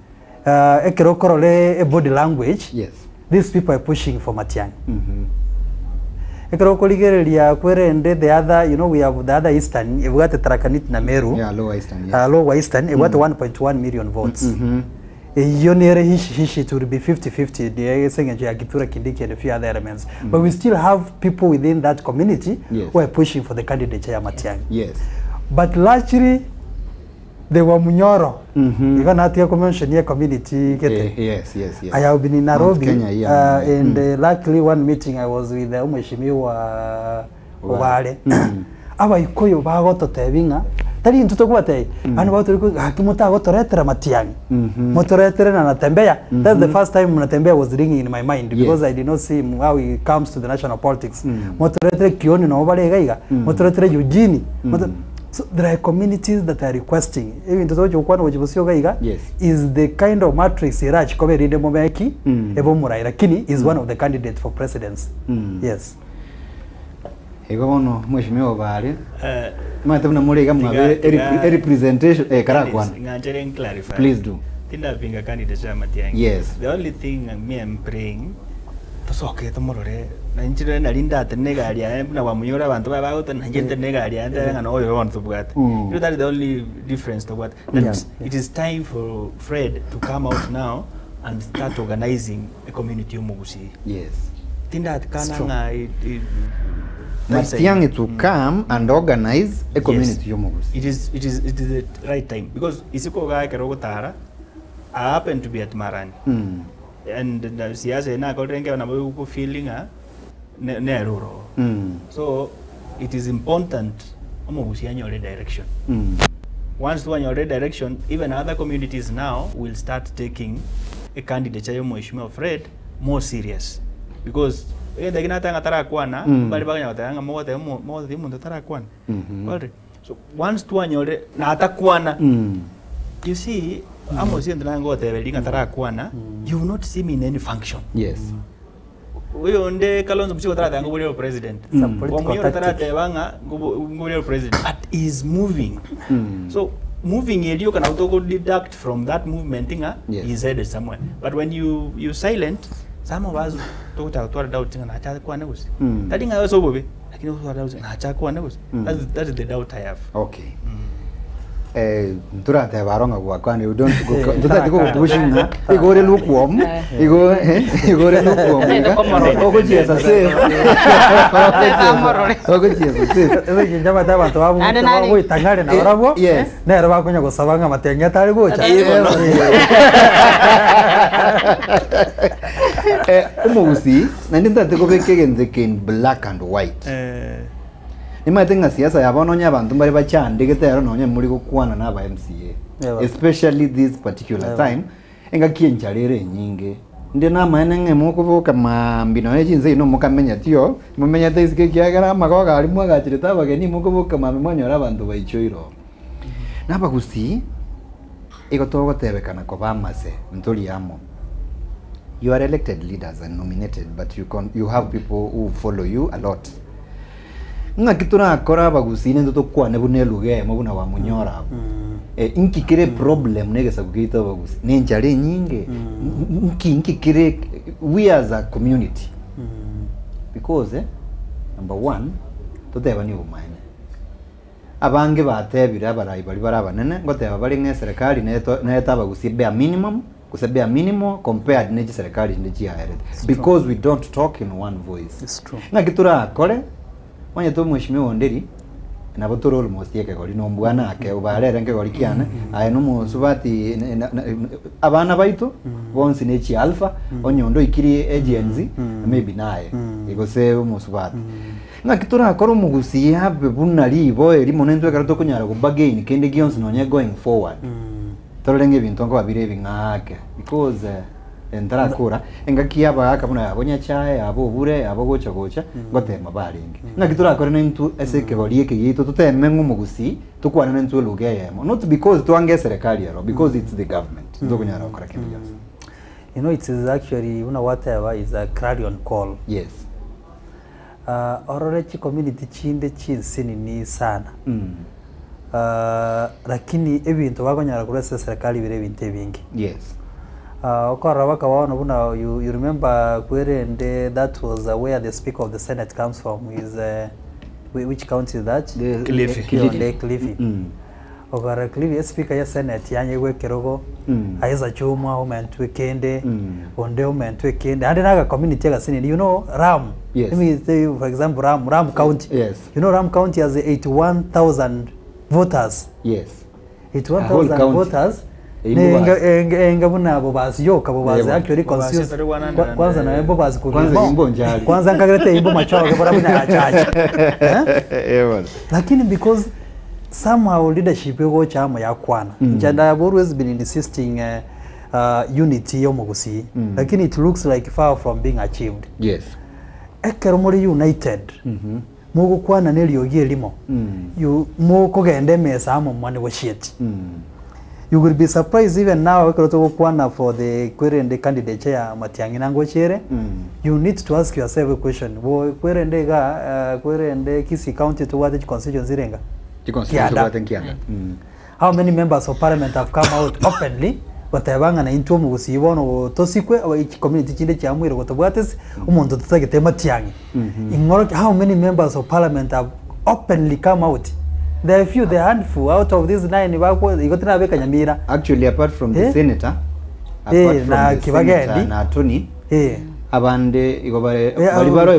Speaker 23: Ekerokorole a body language.
Speaker 4: Yes.
Speaker 23: These people are pushing for Matiangi. Ekerokoligerelia kwerende the other, you know, we have the other Eastern, we got Tarakanit na Meru.
Speaker 4: Yeah, Lower Eastern. Yes.
Speaker 23: Lower Eastern, we got 1.1 million votes. Yonere hishi to be 50-50. The Sengaji Agitura Kindiki and a few other elements. But we still have people within that community who are pushing for the candidature of Matiangi.
Speaker 4: Yes.
Speaker 23: But largely they were Munyoro. Even at your convention community.
Speaker 4: Yes.
Speaker 23: I have been in Nairobi
Speaker 4: Kenya,
Speaker 23: and luckily one meeting I was with Umeshimiwa Obale. Aba ikoyo bagoto tebinga. Tari ntuto kwate anu bato hakimuta gotoretera Matiangi. Motoretera na natembea. That's the first time natembea was ringing in my mind because I did not see him how he comes to the national politics. Motoretera kioni no bale gaiga. Motoretera Eugene. So there are communities that are requesting. Even to those who is the kind of matrix Iraj Koberinde Momeki Ebo Murai Lakini is one of the candidates for presidents. Yes.
Speaker 4: Egono mheshimiwa bali matemna mulega mwabe representation karakwan.
Speaker 3: Ngajere clarify.
Speaker 4: Please do.
Speaker 3: Tinda pinga candidate ya Matiangi.
Speaker 4: Yes.
Speaker 3: The only thing me I'm praying tosoke tomorore na inchire na linda tenegaria na wamunyora abantu babago na gente tenegaria anda na oyo want to bwat. That is the only difference to what it is time for Fred to come out now and start organizing a community umugusi.
Speaker 4: Yes.
Speaker 3: Tinda kana nga
Speaker 4: Matiangi to come and organize a community umugusi.
Speaker 3: It is the right time because isiko ga kerogo tara I happen to be at Marani. And siasa ina korenga na boyo feeling ne ruro. So it is important umugusia nyore direction. Once to nyore direction, even other communities now will start taking a candidate ya Mheshimiwa Fred more serious because ende gina tanga tarakwana bali baganya tanga mo de mundo tarakwana. So once to nyore na atakwana You see, amo si ndana ngote belinga tarakwana, you will not see me in any function.
Speaker 4: Yes.
Speaker 3: Uyo nde Kalonzo Musyoka tarata ngubulio president. Wamuyo tarata banga ngubulio president. But is moving. So moving elio kana utoko deduct from that movement inga is headed somewhere. But when you silent, some of us talk to doubt na acha kwa negusi. Tadi nga yoso bobe, lakini kwa doubt na acha kwa negusi. That is the doubt I have.
Speaker 4: Okay. Turate baronga kwa kwani you don't go tutati go pushing igore lukuom igore lukuom ogo chiesa safe ogo chiesa safe
Speaker 23: ebe njaba ta bantu babu itangare na barabo na raba kunya gusabanga matenya tari gocha
Speaker 4: umugusi na ndintate go bekegende in black and white Imatenga siasa yabononya abantu bari bachande getero nonye muri gukwana n'aba MCA especially this particular time enga kienjarere nyinge ndi na manenge mukuvuka mambino yinze ino mukamenya tio mumenya tezike kyagara magoga ali mwagachirita bageni mukuvuka mamonyora abantu baichoiro naba gusi ego togo tebekana ko bamase ntuli yamo. You are elected leaders and nominated, but you have people who follow you a lot. Nga kitura akora bagusine ndo kwa nebune luge mabuna wa munyora inkikire problem negesa kugita bagusi nenjare nyinge inkikire we as a community because number one toteba ni umaine abange batebira barayi bari barabanene ngoteba bari nge serikali neta bagusi be minimum kusebea minimum compared neji serikali neji higher because we don't talk in one voice.
Speaker 23: It's true.
Speaker 4: Nga kitura akore wanya to mweshimiwa nderi na botoro almost yake goli no mbwana ake ubarere nke goli kiane aye no musubati abana baito bonsi nechi alpha onyondo ikiri agency maybe naye igose musubati na kitura akoro mugusi habe bunali bo eri monento karato kunyara go bagain kende gionsi nonye going forward torenge bintu ngo babire bingake because entara kura engakia baka buna abonya chae abo bure abo gocha ngotema baringi ngakitura kore nentu eseke bolie ke yito tuteme ngumugusi tukwana nentu luge yemo not because tuange serikali yaro because it's the government ndokunyara okora kindi yose.
Speaker 23: You know, it is actually whatever is a clarion call.
Speaker 4: Yes.
Speaker 23: Ororechi community chinde chinsini ni sana. Lakini ebintu bagonyara kuresa serikali bire binte bingi.
Speaker 4: Yes.
Speaker 23: Okora wakawaona buna you remember Kwerende, that was where the Speaker of the Senate comes from, is which county is that? Cliffy. Okara Cliffy Speaker ya Senate yanye wekerogo aiza chuma omentwe kende onde omentwe kende ande naga community ga sini, you know Ram.
Speaker 4: Yes.
Speaker 23: Let me say for example Ram County.
Speaker 4: Yes.
Speaker 23: You know Ram County has 81,000 voters.
Speaker 4: Yes.
Speaker 23: 81,000 voters. Enga buna abo baziyoka abo bazi actually confused kwanza na ebo bazi kwanza ngagrete imbo machoga bora bina achacha lakini because somehow leadership yego chama ya kwana njanda have always been insisting unity yomugusi lakini it looks like far from being achieved.
Speaker 4: Yes.
Speaker 23: Ekero muri united mugo kwana neliogie limo you muko gende mesa amo mwane shit. You will be surprised even now for the Kwerende candidature ya Matiang'i na Ngochere. You need to ask yourself a question. Kwerende ga Kwerende Kisii County to what constituency renga? How many members of parliament have come out openly? Watebanga na into mugusi ibono tosikwe aba community chinde cyamwire gotobwatese umuntu tutagete Matiang'i. Ingoro how many members of parliament have openly come out? There are few, the handful out of these 9
Speaker 4: actually apart from the senator, apart from the senator na Tony, abande igobare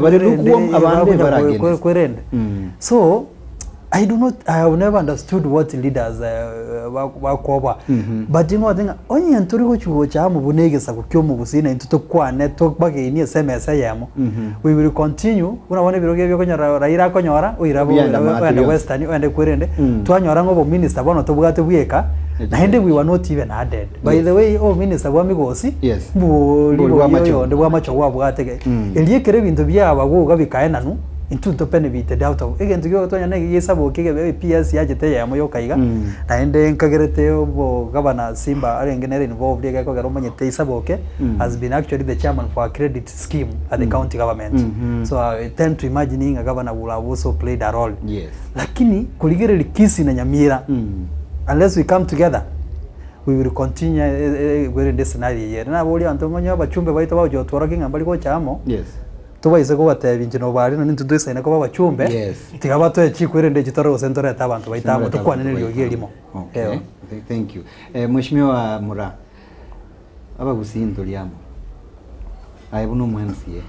Speaker 4: bari lukuom abande baragene.
Speaker 23: So I have never understood what leaders wakoba. But you know, I think only nturigo chuo chamu bunegesa kukyomu gusina into tokwane tokbage ni SMS yamo. We will continue. Una wane biroge byo konyara raira konyora uirabo and western and Kwerende twanyora ngo minister bono tobugate buyeka na hende we were not even added. By the way, minister wa migosi
Speaker 4: yes
Speaker 23: bwa macho wabwate eliekere bintu byaba go gabikaena nu into to benefit out of again to go to na gisabo kige PS ya jete ya moyo kaiga na ende nkagerete obo governor Simba arengene involved ya ko garo manyete isaboke has been actually the chairman for a credit scheme at the county government so I tend to imagining a governor will have also played a role lakini kuligere likisi na Nyamira unless we come together we will continue we're in this scenario here na boli antomanyo abachumbe baito bajo twarakinga mbali ko chamo tubaise ko batebinje no bari no nintuduisa ina ko babachumbe tigabato echikwirende chitoro sentore tabantu baitamo tukwanene lyogie limo
Speaker 4: thank you mheshimiwa Mura abagusinto lyamo aibuno mwensie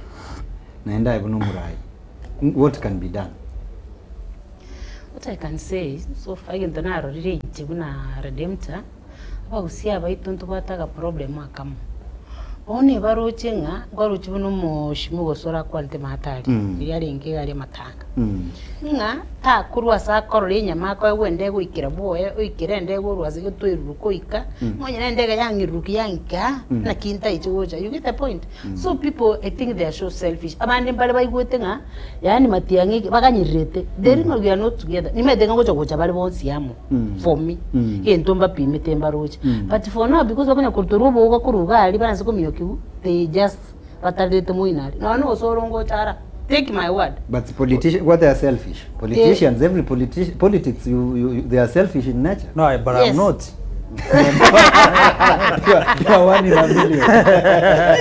Speaker 4: naenda aibuno Murai what can be done?
Speaker 7: What I can say so far into na rorire chibuna redemptor abagusia baito ntubataga problem akamo one barochenga gwaruchibuno moshimo gosora kwalite matari yari ngegari matanga nga ta kurwa sa korore nyama ko wende gwikira boye oikirende gorwaze gutwiruko ika mwanya ndega yangiruki yanka na kinta ichoja you get the point so people I think they are so selfish abandi mbale baigwete nga yani matiangi baganyirete they we are not together nimedenga gocha bali bonsi yamo for me entomba pimete mbaroche but for now because bakanya kulturubo ugakuruga ali banase ko they just batalete muinari no sorongo tara take my word
Speaker 4: but politicians what they are selfish politicians every politics they are selfish in nature
Speaker 23: no but I'm not you are one in a million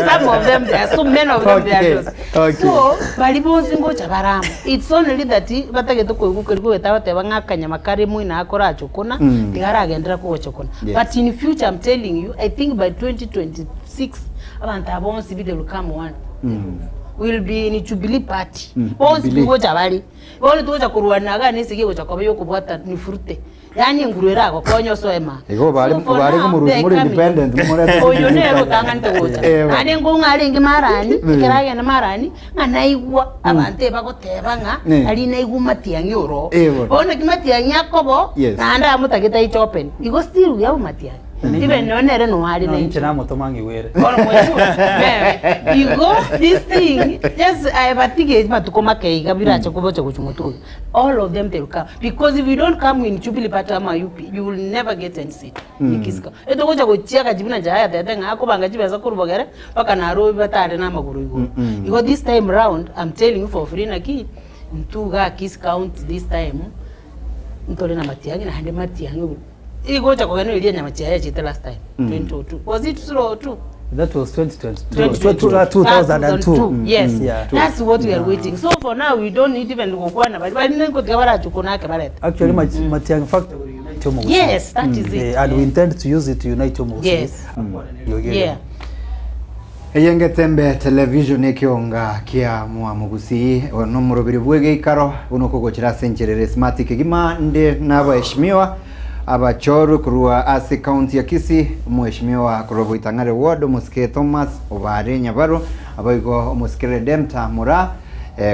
Speaker 7: some of them there are so many of them there so balibonzi ngocha baramu it's only that batagete kwegukirwe tabateba ngakanya makari muina akora achokona tigaragendera ko chokona but in future I'm telling you I think by 2026 abantu abonsi they will come one will be in Jubilee party bonsi bigocha bali bole tuja kurwanaga nesige gocha kwabayo kubwata ni furute yani ngurera ko konyo soema
Speaker 4: ego bali ko muri independent muri
Speaker 7: oyo ne utangante gocha ade ngunga alingi marani kirage na marani nganaigwa abante bagoteba nga ali naiguma tiangi oro bona kimatiangi akobo na anda mutagita ichopen igo still ya matiangi even no nere no hali na
Speaker 23: nchina motomangi were
Speaker 7: you go this thing just I batige matukoma keiga biracho kubocha kuchumutu all of them they will come because if you don't come in Jubilee party ama UP you will never get any seat ikiska eto gocha gochiaka jibuna jaya tete ngako banga jibeza kurubogere paka na robi batare na maguru igo because this time round I'm telling you for free na ki ntuga Kis count this time ntole na matiangi na hande matiangi igocha kogano ile nyama chia chite last time 2002 was it 202
Speaker 23: that was 2002
Speaker 7: yes that's what we are waiting so for now we don't need even kokwana but nko tigabara chukuna ke baleta
Speaker 23: actually matiang factor will unite Omogusi
Speaker 7: yes that is it
Speaker 23: and we intend to use it to unite Omogusi
Speaker 7: yes
Speaker 4: Eyengetembe television ekionga kia Omogusi no murobiri bwege ikaro unokogochira sencherere smart kigima nde nabaheshimiwa abachoru kurua ase county ya Kisii mheshimiwa kurobo itangare ward Muske Thomas Obare Nyabaro abayigo Muske Redemptor Mura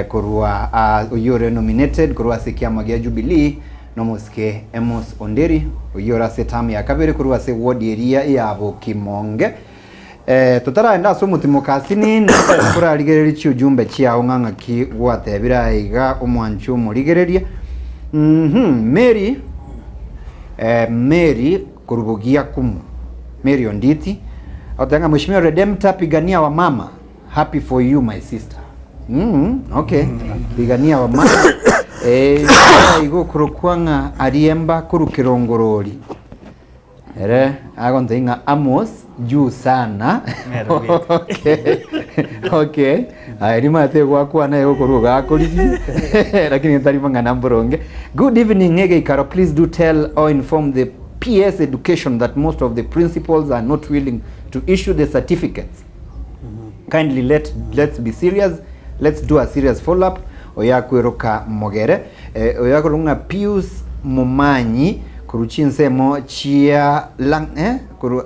Speaker 4: kurua uyore nominated kurua sikiama gya Jubilee no Muske Amos Onderi uyora setamu ya kabere kurua se ward area ya Kimonge tutara enda so mutimo kasini kura ligereri chi ujumbe chia onganga ki gwatebira iga omwanchu murigereria Mary kurubugia kumu Mary Onditi atanga mheshimiwa Redemptor pigania wa mama happy for you my sister okay pigania wa mama igo kurukwanga ariemba kurukirongorori agonte inga Amos juu sana okay arima te kwa na yego kuruga akori lakini ntarima namboronge. Good evening Ngege Ikaro, please do tell or inform the PS education that most of the principals are not willing to issue the certificates. Kindly let's be serious, let's do a serious follow up. Oyakweroka Mogere oyakorunga Pius Momanyi kuruchinsemo chia lang kuru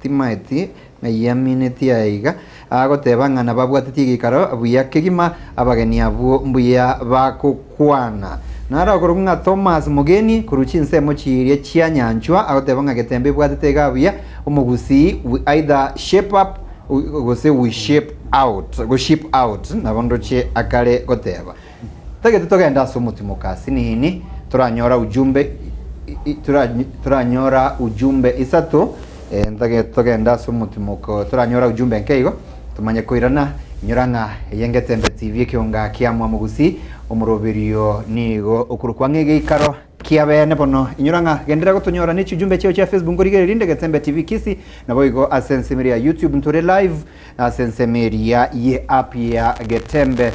Speaker 4: timaiti meyamineti aiga agotebanga na babwatiti Gikaro abuya kigima abageni abo mbuya bakukwana nara kurunga Thomas Mugeni kuruchinsemo chirie chia nyanchwa agotebanga getembe bwatete gabuya Omogusi we either shape up go say we shape out go ship out na bondo che akale goteba Tegete tugenda sumutimo kasi nini turanyora ujumbe isatu ndage tugenda sumutimo turanyora ujumbe nkeigo tumanye kuirana nyuranga yengetembe TV kionga kiamwa mugusi umurobirio nigo ukurukwa ngege ikaro kiabene bono inyuranga gendera gutunyora ni kijumbe cyo cha Facebook ngorigere rinde getembe TV kisi na boigo asensemeria YouTube ntore live asensemeria ye app ya getembe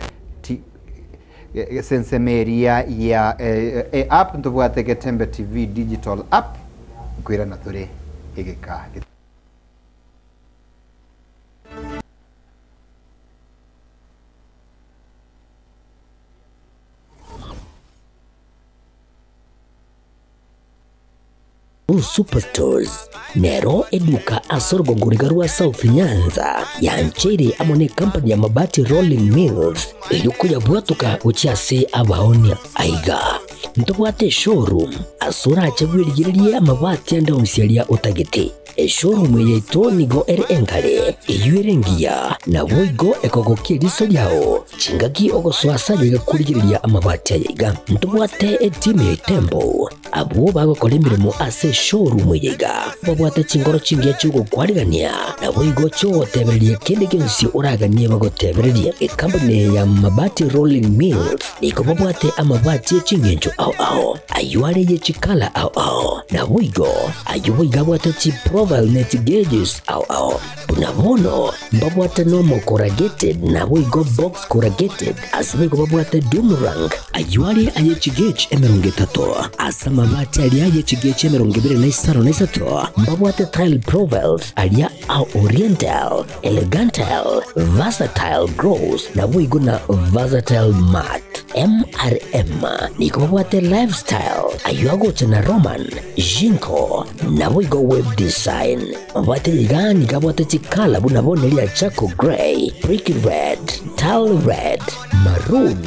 Speaker 4: sensemeria ya app ntubwate getembe TV digital app kwira na tore egeka
Speaker 1: Superstores nero eduka asorgo nguriga rwa South Nyanza yanchere amone company ya mabati rolling mills eyuko yabwatuka ucyase abahonya aiga ntobwate showroom asura achabwirigirie amabati andonsialia utagete showroom yeto nigo enkare eyuerengia na boigo ekogokiriso yao chingaki ogoswasa yiga kurigiriria amabati yiga ntobwate team tembo abo bagokora imirimo ase showroom yiga babwate chingoro chingia chugo kwarigania na boigo cyo tebererie kende gensi uraganie bagotebererie company ya mabati rolling mills niko babwate amabati chingenjo ao ayuare ye chikala ao na boigo ayuiga bwate chi profile net gauges ao unabono babwate normal corrugated na boigo box corrugated asibe babwate dumrang ayuare aye chigage emerongetato asama mabati alia ye chigage emerongebere na isaro na isato babwate tile profiles alia au oriental elegantal versatile gross na boigo na versatile mat MRM niko babwate lifestyle ayuago chana roman jinko na boigo web design babwate yigani kabwate chikala bunabonelia chaco gray brick red tile red maroon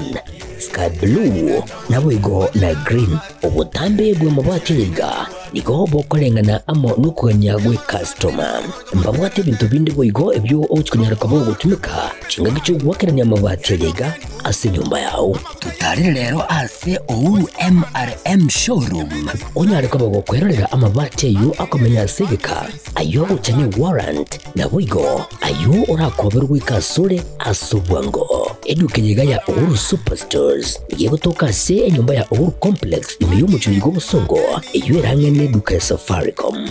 Speaker 1: sky blue na boigo na green obutambe bwe mabwate yiga niko bokolengana amo nukuganya gwe customer mbabwate bintu bindi boigo ebyo ochikunyara kabo gutumika chinga gicho gwakeranya mabwate yiga ase nyumba yao tutarire rero ase Ouru MRM showroom onyare kabo gukwerera amabwate yu akomenya segeka ayo uchane warrant na boigo ayo urakoberwa ikasure asubwango eduke yiga ya Ouru Superstores yego toka se nyumba ya Ouru complex imiyumu chuyigo busongo eyuerangene duka ya Safaricom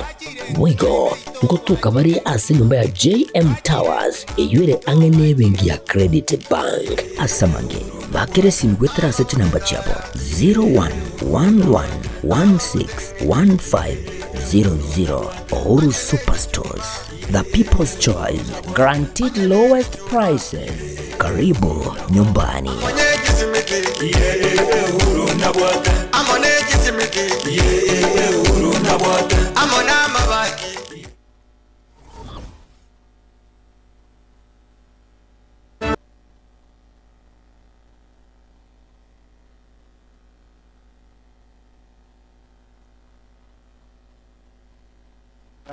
Speaker 1: boigo ngotoka bari ase nyumba ya JM Towers eyuere angene bengi ya Credit Bank asamange bakere simgwetera seti namba chabo 0111161500 Ouru Superstores, the people's choice, guaranteed lowest prices. Karibu nyumbani.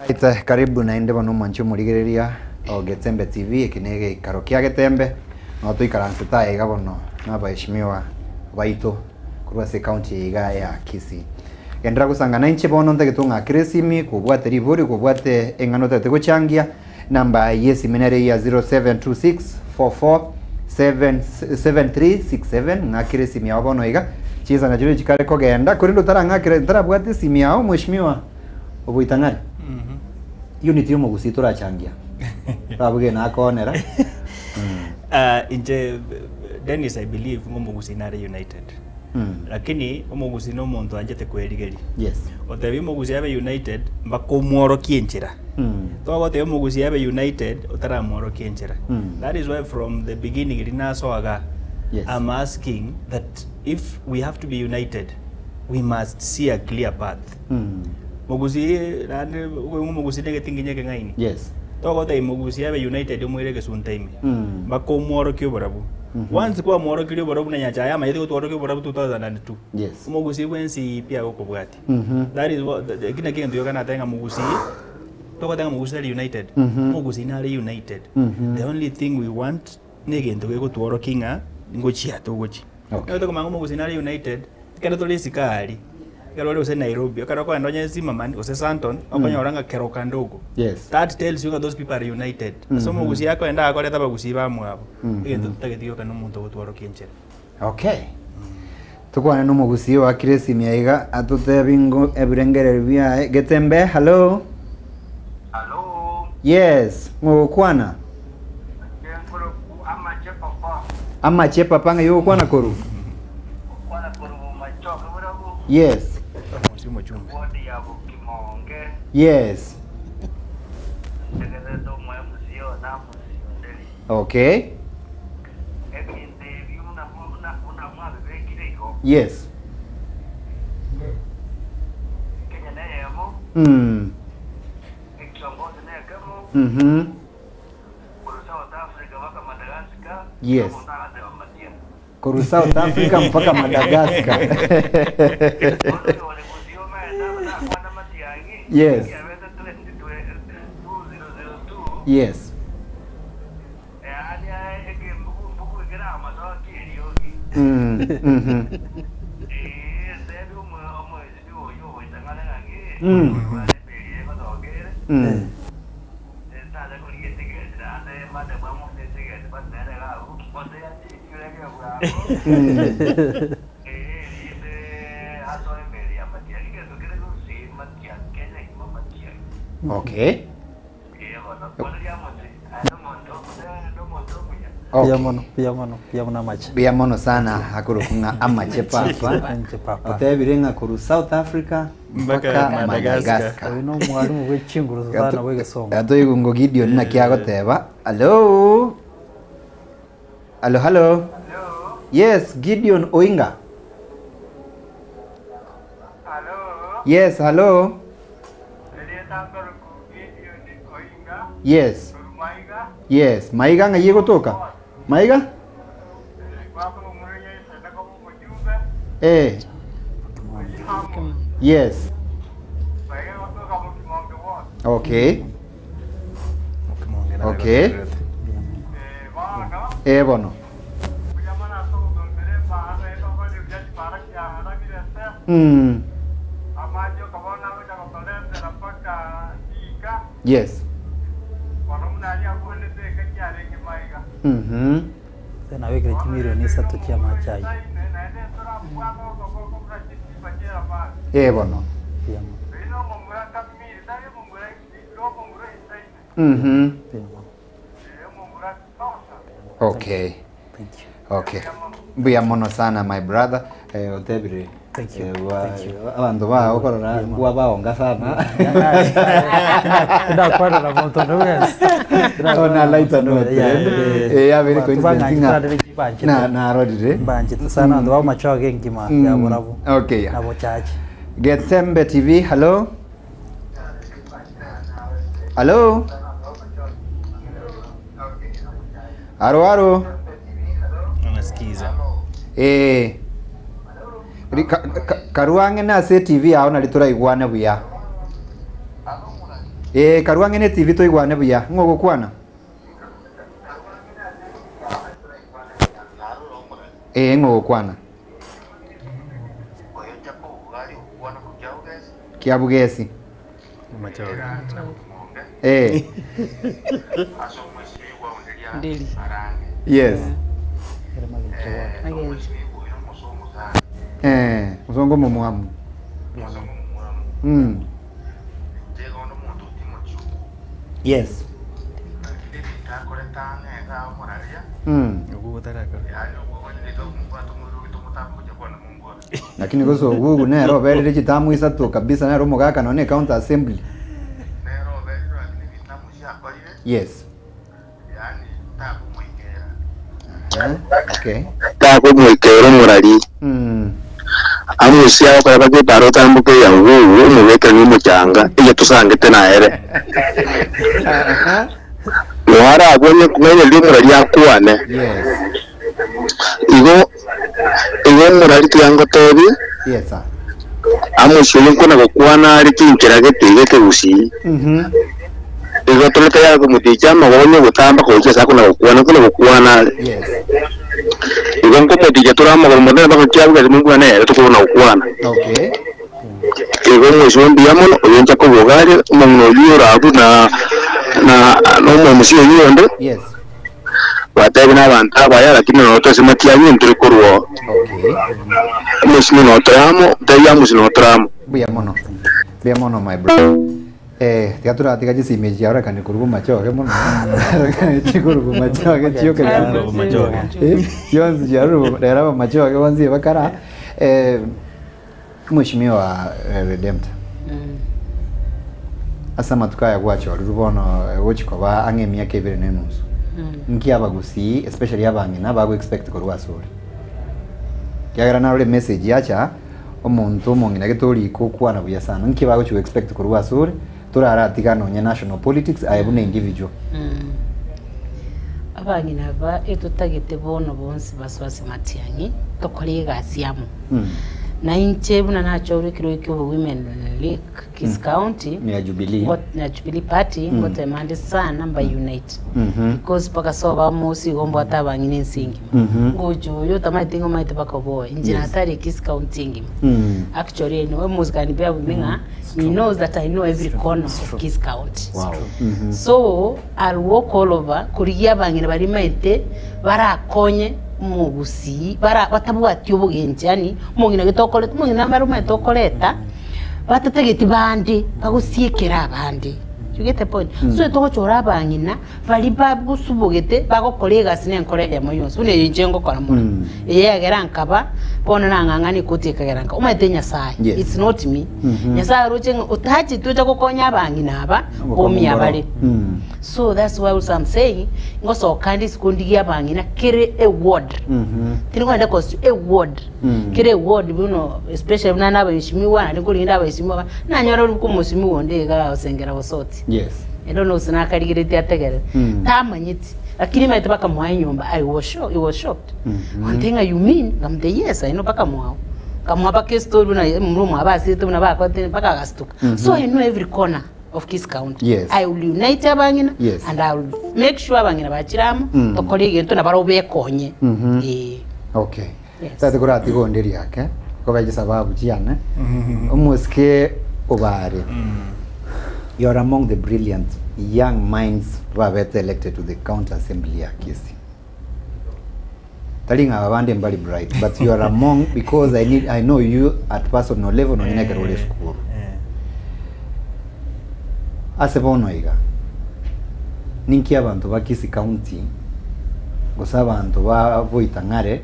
Speaker 4: Right, karibu naende bano mancho murigereria o Getembe TV ikinege ikaro kia Getembe no tuikaranse ta iga bono nabaheshimiwa baito kurwa se county iga ya Kisii gendera gusangana inche bono ndege tunga kresimi kubwate riburi kubwate engano tate guchangia namba yesi menere ya 0726447367 ngakire simi yao bono iga chiza na juri chikare kogenda kurindo tara ngakire tara bwate simi yao mheshimiwa obuitangari unity yo mugusi turachangia babuge na konera
Speaker 3: inje Dennis I believe mugusi nare united lakini mugusi no muntu anjete kwerigeri
Speaker 4: yes
Speaker 3: otebi mugusi yabe united bakomworo kienchira twagote mugusi yabe united utaramworo kienchira that is why from the beginning rinasoaga
Speaker 4: yes
Speaker 3: I'm asking that if we have to be united we must see a clear path mugusi nande mugusi negetinginyeke ngaini
Speaker 4: yes
Speaker 3: togote mugusi yabe united umwirege suntaimi bakomworo kyobarabu once kwa mworo kyo barabu na nyacha ya mayete gutwaro kyo barabu 2002
Speaker 4: yes
Speaker 3: mugusi wensi pia gukobwati that is what kina kintu yokana tenga mugusi togote mugusi united mugusi nari united the only thing we want nege ndo gutwaro kinga ngochia togochi okay to kumangu mugusinari United kero tuli sikali kero ule use Nairobi kero kwa ndonye Zimmerman use Santon okonya oranga kero kandogo
Speaker 4: yes
Speaker 3: that tells you that those people are united so mugusi yako enda akore taba gusiba mwabo igento tutagetiyo kana muntu gutwaro kinjera
Speaker 4: okay tukwana no mugusi wa Kiresi Miaiga atute bingo ebirengere bia Getembe hello yes ngokwana ama chepa panga yo kwana koru yes yes okay yes yes Koru South Africa mpaka Madagascar yes yes okay Pia mono sana hakuru kunga amache papa otebirenga kuru South Africa mpaka Madagascar
Speaker 23: no mwalimu wechinguru sana wege songa
Speaker 4: ato igungo Gideon na kiago teba hello yes Gideon Oinga yes hello yes yes Maiga ngaye gotoka Maiga yes okay okay bono yes
Speaker 23: tena wekere kimilioni 3 kia machai
Speaker 4: bono okay okay buya mono sana my brother otebire
Speaker 23: thank you
Speaker 4: abantu ba okorora kuba baonga sana
Speaker 23: nda kwenda na moto no yes
Speaker 4: ona laita no ya very coincidence na rodire
Speaker 23: banje sana ndo ba machoge ngima ya borabu
Speaker 4: okay
Speaker 23: na bochaji
Speaker 4: Getembe TV hello aro
Speaker 3: unasikiza
Speaker 4: Karuange na se TV ao na litura igwane buya Karuange ne TV to igwane buya ngogo kwana ngogo kwana Kiabugesi
Speaker 7: Ndeli
Speaker 4: yes Muzongo mumwamu yes lakini goso gugu nero bere chitamu isatu kabisa nero mugaka none counter assembly yes okay
Speaker 2: tako mwikero murari amusia ko yabage baro tambuke ya ngugu mubeke ni mucyanga iyo tusangete na ere Mwara abonye kumenya ndi murari yakwane
Speaker 4: yes
Speaker 2: igo murari tuyango tobi
Speaker 4: yes sir
Speaker 2: amushuye ko nagokwana ari kinkira gete gusi igo tuleta ya kumuticha magonyo gutamba kucheza kuna kukuana igo nkomuticha turama kwa modelo bako kiabuga zimungu ne tukuna kukuana
Speaker 4: okay
Speaker 2: igo mwishombi yamono oyenja ko bogare umuntu yura abu na no musio yonde
Speaker 4: yes
Speaker 2: wataye n'abantu abaya lakini noto simakianye nturi kurwo
Speaker 4: okay
Speaker 2: musino notramo tayamu sinotramo
Speaker 4: bia mono my bro teatura tiga jisi meji ahora kan kurubu macho ke mono kan kurubu macho ke tio ke macho yon jaru era macho ke wanzi bakara mheshimiwa Redemptor asa matukaya gwacho rubono wochiko ba angemia kebere nenusu nki abagusi especially abangina bago expect ko rwasuri kyagara na message yacha omuntu mongina getori ko kwana buya sana nki bago chu expect ko rwasuri turara tigano nya national politics ayebune individual
Speaker 7: abangina ba etutagete bono bonsi baswase matiangi tokole gasiamu na inche buna nacho urikiro kyo women league Kis County
Speaker 4: ni Jubilee
Speaker 7: party ngote mande sana mba unite because paka soba mosi gombo atabangine nsingi ngojo yo tamatingo maite paka boy injina atari Kis County ngi actually no music ni bia buminga he knows that I know every corner of Kis County so I'll walk all over kuriya bangine bari maite barakonye mugusi bara batabwati ubugenjani mungina gitokoleta mungina maruma tokoleta batategeti bandi bagusiekera abandi you get the point so to chora bangina bali babusubugete bagokolega sine nkoreja moyonso une yinjengo kora muno yegera nkaba bona nangangani kutikagera nka umatenya sai it's not me nyasa roche utachi tuja kokonya bangina aba bomi abali so that's why I'm saying ngoso kandi sikundi bangina kire a word tinkwenda cost a word kire word buno especially nana abishimiwa na ndikulinda abishimiwa nanyora rukumusimi wonde ga osengera bosoti
Speaker 4: yes
Speaker 7: endo no sinakarigirete ategere tamanyiti lakini maite baka mwa nyumba I was shocked one thing you mean ngamde yes I know baka mwa kamwa baka story na mrumu abasi tuna baka baka gastuka so I know every corner of Kis County
Speaker 4: yes.
Speaker 7: I will unite abangina and I will make sure abangina bachiramu tokolege ntona barobe konye
Speaker 4: okay tata kurati gonderi yake kogaje sababu chiane umuske obare you are among the brilliant young minds who have been elected to the county assembly ya Kisii. Talinga abande mbali bright, but you are among because I know you at personal level no nyine karole school. Asebono iga. Ninki abantu ba Kisii county gosa abantu ba boitangare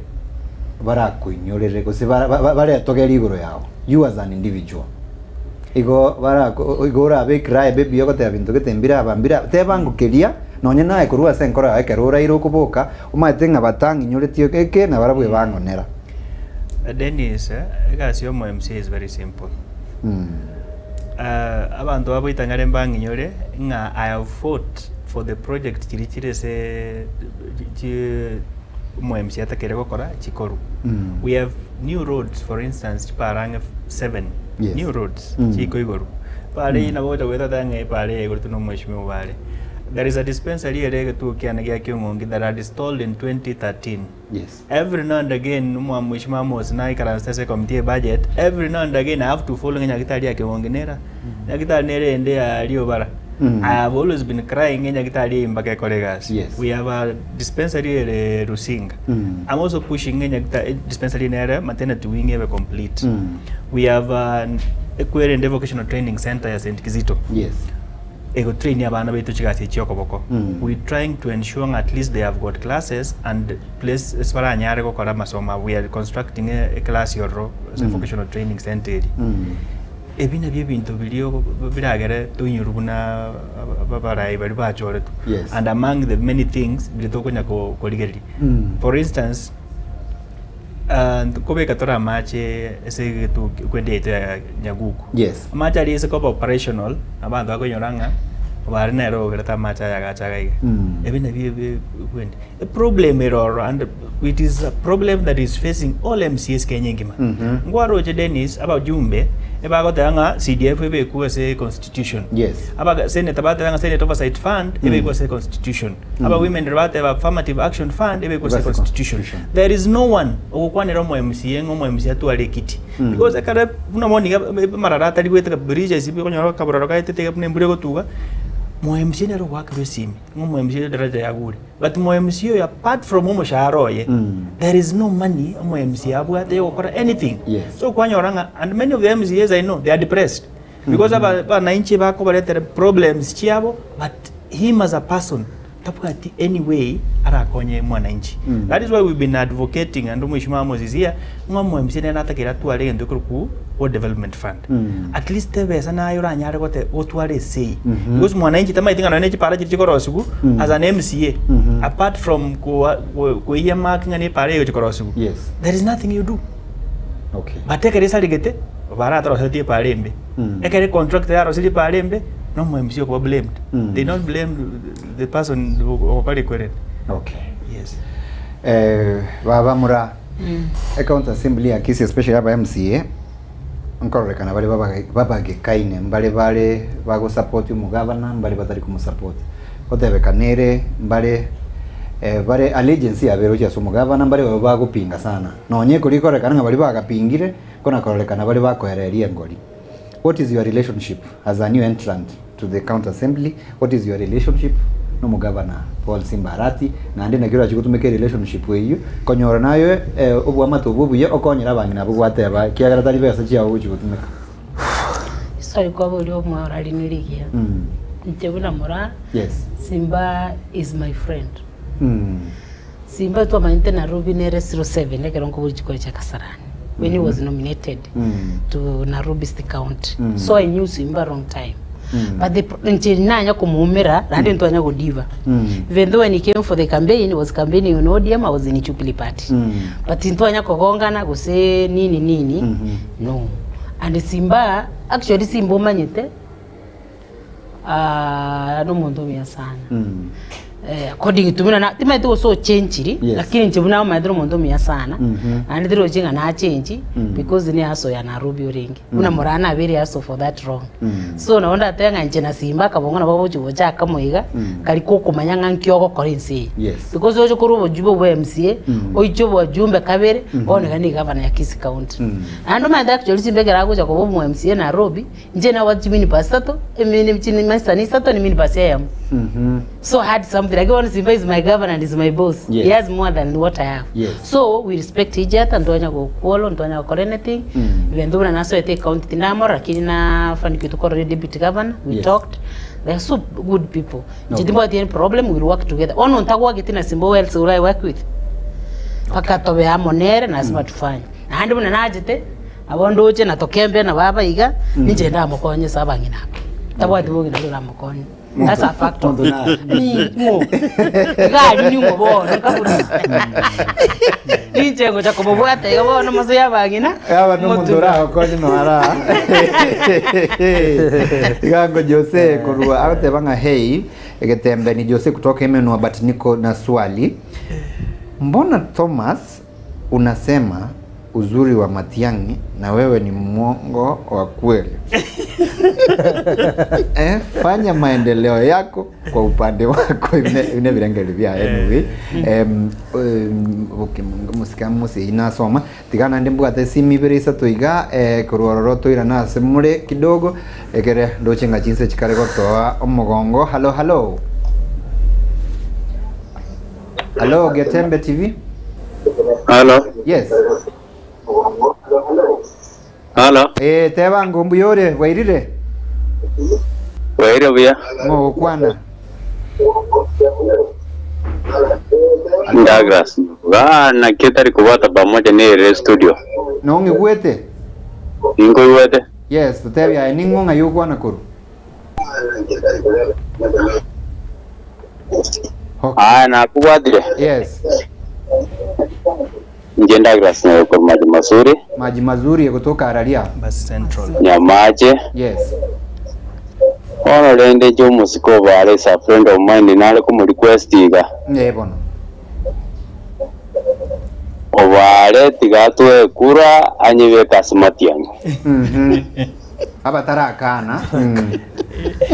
Speaker 4: bara kuinyorere gose bara togeri igoro yao. You as an individual. Igo bara igora be cry baby yoko te bintu ketembira abambira te bangu kelia nonye nae kurua senkora ekerura iro kuboka umatenga batangi nyoretio keke na barabwe bangonera
Speaker 3: Dennis gasio mo MC is very simple abantu aboitangare mbangi nyore nga I have fought for the project chirichire se mo MC atakere gukora chikoru we have new roads for instance parang 7 new roads chiko igoro pale ina boda weta tange pale igoro tuno mheshimiwa pale there is a dispensary here to kianagia kiongongi that are installed in 2013
Speaker 4: yes
Speaker 3: every now and again mheshimiwa Mosina ikaranstase committee budget every now and again I have to follow nyagitari ya kiongongi nera nyagitari nere ende aliyo bara I have always been crying nyagitari imbake colleagues we have a dispensary at Rusinga I'm also pushing nyagitari dispensary nere maternity wing ebe complete we have an Equerry and Vocational Training Center ya St. Kizito
Speaker 4: yes
Speaker 3: ego train abana betu chigasi chiyokoboko we trying to ensure at least they have got classes and place espara nyare gukora masoma we are constructing a class yoro vocational training center ebina byebintu biliyo biragere tunyurubuna babarai bari bachore and among the many things bilitokonya ko ligeri for instance and kobe katora mache ese tu kwende ya nyaguku
Speaker 4: yes
Speaker 3: macha ali ese kopa operational abantu akonyoranga bari nero greta macha ya gacha gai ebina bi kwende a problem error and it is a problem that is facing all MCs Kenya ngima ngwaro je Dennis about jumbe ebagotanga CDF ebekuwa se constitution.
Speaker 4: Yes.
Speaker 3: Aba Senate batanga Senate Oversight Fund ebekuwa se constitution. Aba women batanga affirmative action fund ebekuwa se constitution. There is no one okwanira mo MCA ngo mo MCA tu alekiti. Because akara una moni mararata ligweta bridge isibe konyoro kaburaro kaitete nembure gotuga mo MCA nero wakwe simi ngo mo MCA daraja ya guri. But mo MCA apart from mo sharoye there is no money mo MCA abwate okora anything. So kwanyoranga and many of the MCAs I know they are depressed because aba nainchi bako balete problems chiabo but him as a person tapati anyway ara konye mwananchi. That is why we've been advocating and mheshimiwa Mozizia ngomwe MCA na atakira tu ale ndokuru ku World Development Fund. At least tebesa na yora nyare gote otware say because mwananchi tama itinga na para chikorosugu as an MCA apart from ko iya marking ani para chikorosugu.
Speaker 4: Yes.
Speaker 3: There is nothing you do.
Speaker 4: Okay.
Speaker 3: Batekere saligete bara atrosati parembe. Ekere contract ya rositi parembe no mo MCA ko blamed. They don't blame the person who okari kwere.
Speaker 4: Okay.
Speaker 3: Yes.
Speaker 4: Baba mura account assembly ya kisi especially aba MCA nkorekana bali baba gekaine mbale bago support mu governor mbale batari ku support otebekanere mbale bare allegiance abero cya mu governor mbale bago pinga sana nonye kuri korekana ngabali bagapingire kona korekana bali bakohereria ngori. What is your relationship as a new entrant to the county assembly? What is your relationship no mu governor Paul Simbarati na ndi nakiro chikutumeke relationship weyu konyora nayo obwa matobubu ye okonyera bangi nabo gwateba kiagara tari besa chia uchi kutumeka.
Speaker 7: Sorry kwa boli omwa rali niligia. Ntebuna mora.
Speaker 4: Yes.
Speaker 7: Simba is my friend. Simba to mainte na Nairobi nere 07 lekero nko buli chiko cha Kasarani when he was nominated to Nairobi State County. So I knew Simba wrong time. But the nchenya kumumera randi ntwanya godiva. Even though when he came for the campaign, he was campaigning in ODM, I was in Chupili party. But ntwanya kogongana go say nini no. And Simba actually Simba manyete no muntu mya sana. According to me na tima ito so change lakini nchibuna maidro muntu mya sana. And ndiro jinga na change because ni aso ya Nairobi orengi. Una morana very aso for that wrong. So naonda atenga nje na Simba kabonga na babo chiboja kamoiga kaliko kumanyanga nkyogo korinsi. Because ojo kurubo jubo wa MCA ojo wa jumbe kabere one gani governor ya Kisii County. And my actually simbegera kuja ko bobo MCA Nairobi nje na watu mini pasato mini mchini masani sato ni mini pasaya. So I had something like one Simba is my governor and is my boss. He has more than what I have. So we respect each other and don't go kuolo don't go anything. Even though na so ete county namo lakini na fani kitu kwa deputy governor we talked. They are so good people. Jidimbo at any problem we will work together. Ono ntakuwa kitina Simba well so I work with. Pakatobe amonere na sima tufanye. Na handi muna najete abondo uche na tokembe na baba iga nje nda mokonye sabangi na. Tabuwa dibogi na lula mokonye. That's a factor. Ni mo. Gari ni mo bona kaburi. Ni chengo cha kubobwata yabo no maso yabangina.
Speaker 4: Aba no mundora ko ni no ara. Gango Jose kurua arte banga hey egetembe ni Jose kutoka Emenu but niko na swali. Mbona Thomas unasema uzuri wa Matiang'i na wewe ni mwongo wa kweli? Fanya maendeleo yako kwa upande wako ine virangeli vya anyway. Musika inasoma tigana ndimbu ate simibirisa toiga kurororo toira na semure kidogo ekere ndochenga chinse chikare gotoa omugongo. Hello Getembe TV.
Speaker 2: Hello.
Speaker 4: Yes.
Speaker 2: Hello.
Speaker 4: Teba ngombu yore wairire.
Speaker 2: Wairire bia.
Speaker 4: Mo kwana.
Speaker 2: Douglas. Na kitari kubata pamoja ni studio.
Speaker 4: Na unge gwete?
Speaker 2: Ingo gwete.
Speaker 4: Yes, tutebya ningonga yugwana kuru.
Speaker 2: Na kuwadire.
Speaker 4: Yes.
Speaker 2: Njenda Douglas na kwa maji mazuri.
Speaker 4: Maji mazuri kutoka Araria.
Speaker 3: Bus Central.
Speaker 2: Nyamaje.
Speaker 4: Yes.
Speaker 2: Ono lende jo musiko bale sa friend of mine nale ku request iga.
Speaker 4: Bono.
Speaker 2: obare tigatwe kura anyibe kasimatiani
Speaker 4: abatara kana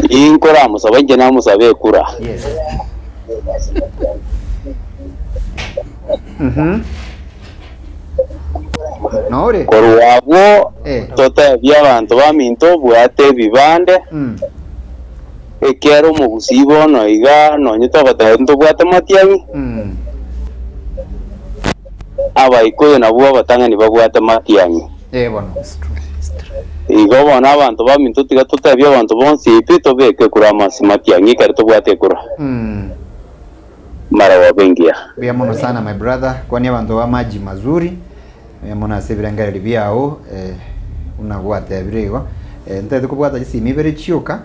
Speaker 2: inkora musabe na musabe kura
Speaker 4: yes Nore
Speaker 2: korwabo tota by'abantu baminto bwate bibande ekero mu busibo no iga no nyito batento bwate matiani abaikoyo nabo batangani babwate matiani
Speaker 4: bono
Speaker 2: igo bona abantu baminto tiga tota by'abantu bonsi ipito beke kura matiani kare to bwate kura mara wabengia
Speaker 4: biamono sana my brother kwani abantu ba maji mazuri mona seviranga libyao unagwata birego ntete kubwata gisimi bere chiuka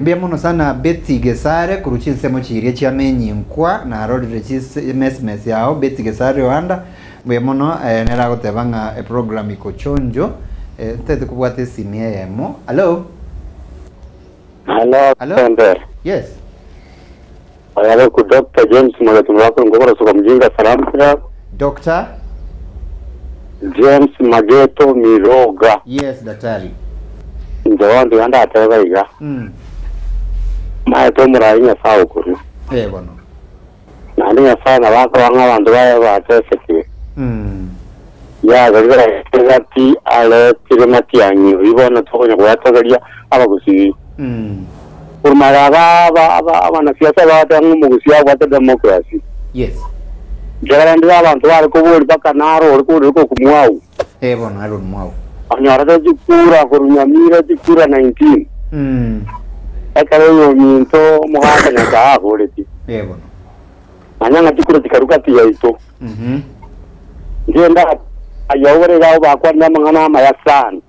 Speaker 4: mbia muno sana Betty Gesare kuruchinse mo chirie cha menyinkwa na rodire chise mess yao Betty Gesare Rwanda mbia muno nera gotebanga program ikochonjo ntete kubwata simi yemo hello
Speaker 2: Hello.
Speaker 4: Yes.
Speaker 2: Ayale ku Dr. James Magatumwa ko ngobora so kumjinga salamu ya
Speaker 4: Dr.
Speaker 2: James Mageto Miroga.
Speaker 4: Yes, daktari.
Speaker 2: Ndio anda ataba iga. Maito murainya sawo kuri.
Speaker 4: Bono.
Speaker 2: Nani afana bako banga abantu baye bateseke. Ya gagara ngati ale tirimati yanyu ibona tokonya kwatagalia abagusi. Urmara abana siasa batangu mugusia kwata democracy.
Speaker 4: Yes.
Speaker 2: Jagarandi abantu bari ko buri bakanaro ko kumwau
Speaker 4: bono aro mwau
Speaker 2: anyara jikura kurunyamira jikura 19 akare yo minto muhaka nyaka goreti
Speaker 4: bono
Speaker 2: anyanga jikura tikaruka tiyaito ngenda ayawore gawo bakwa namangana mayasan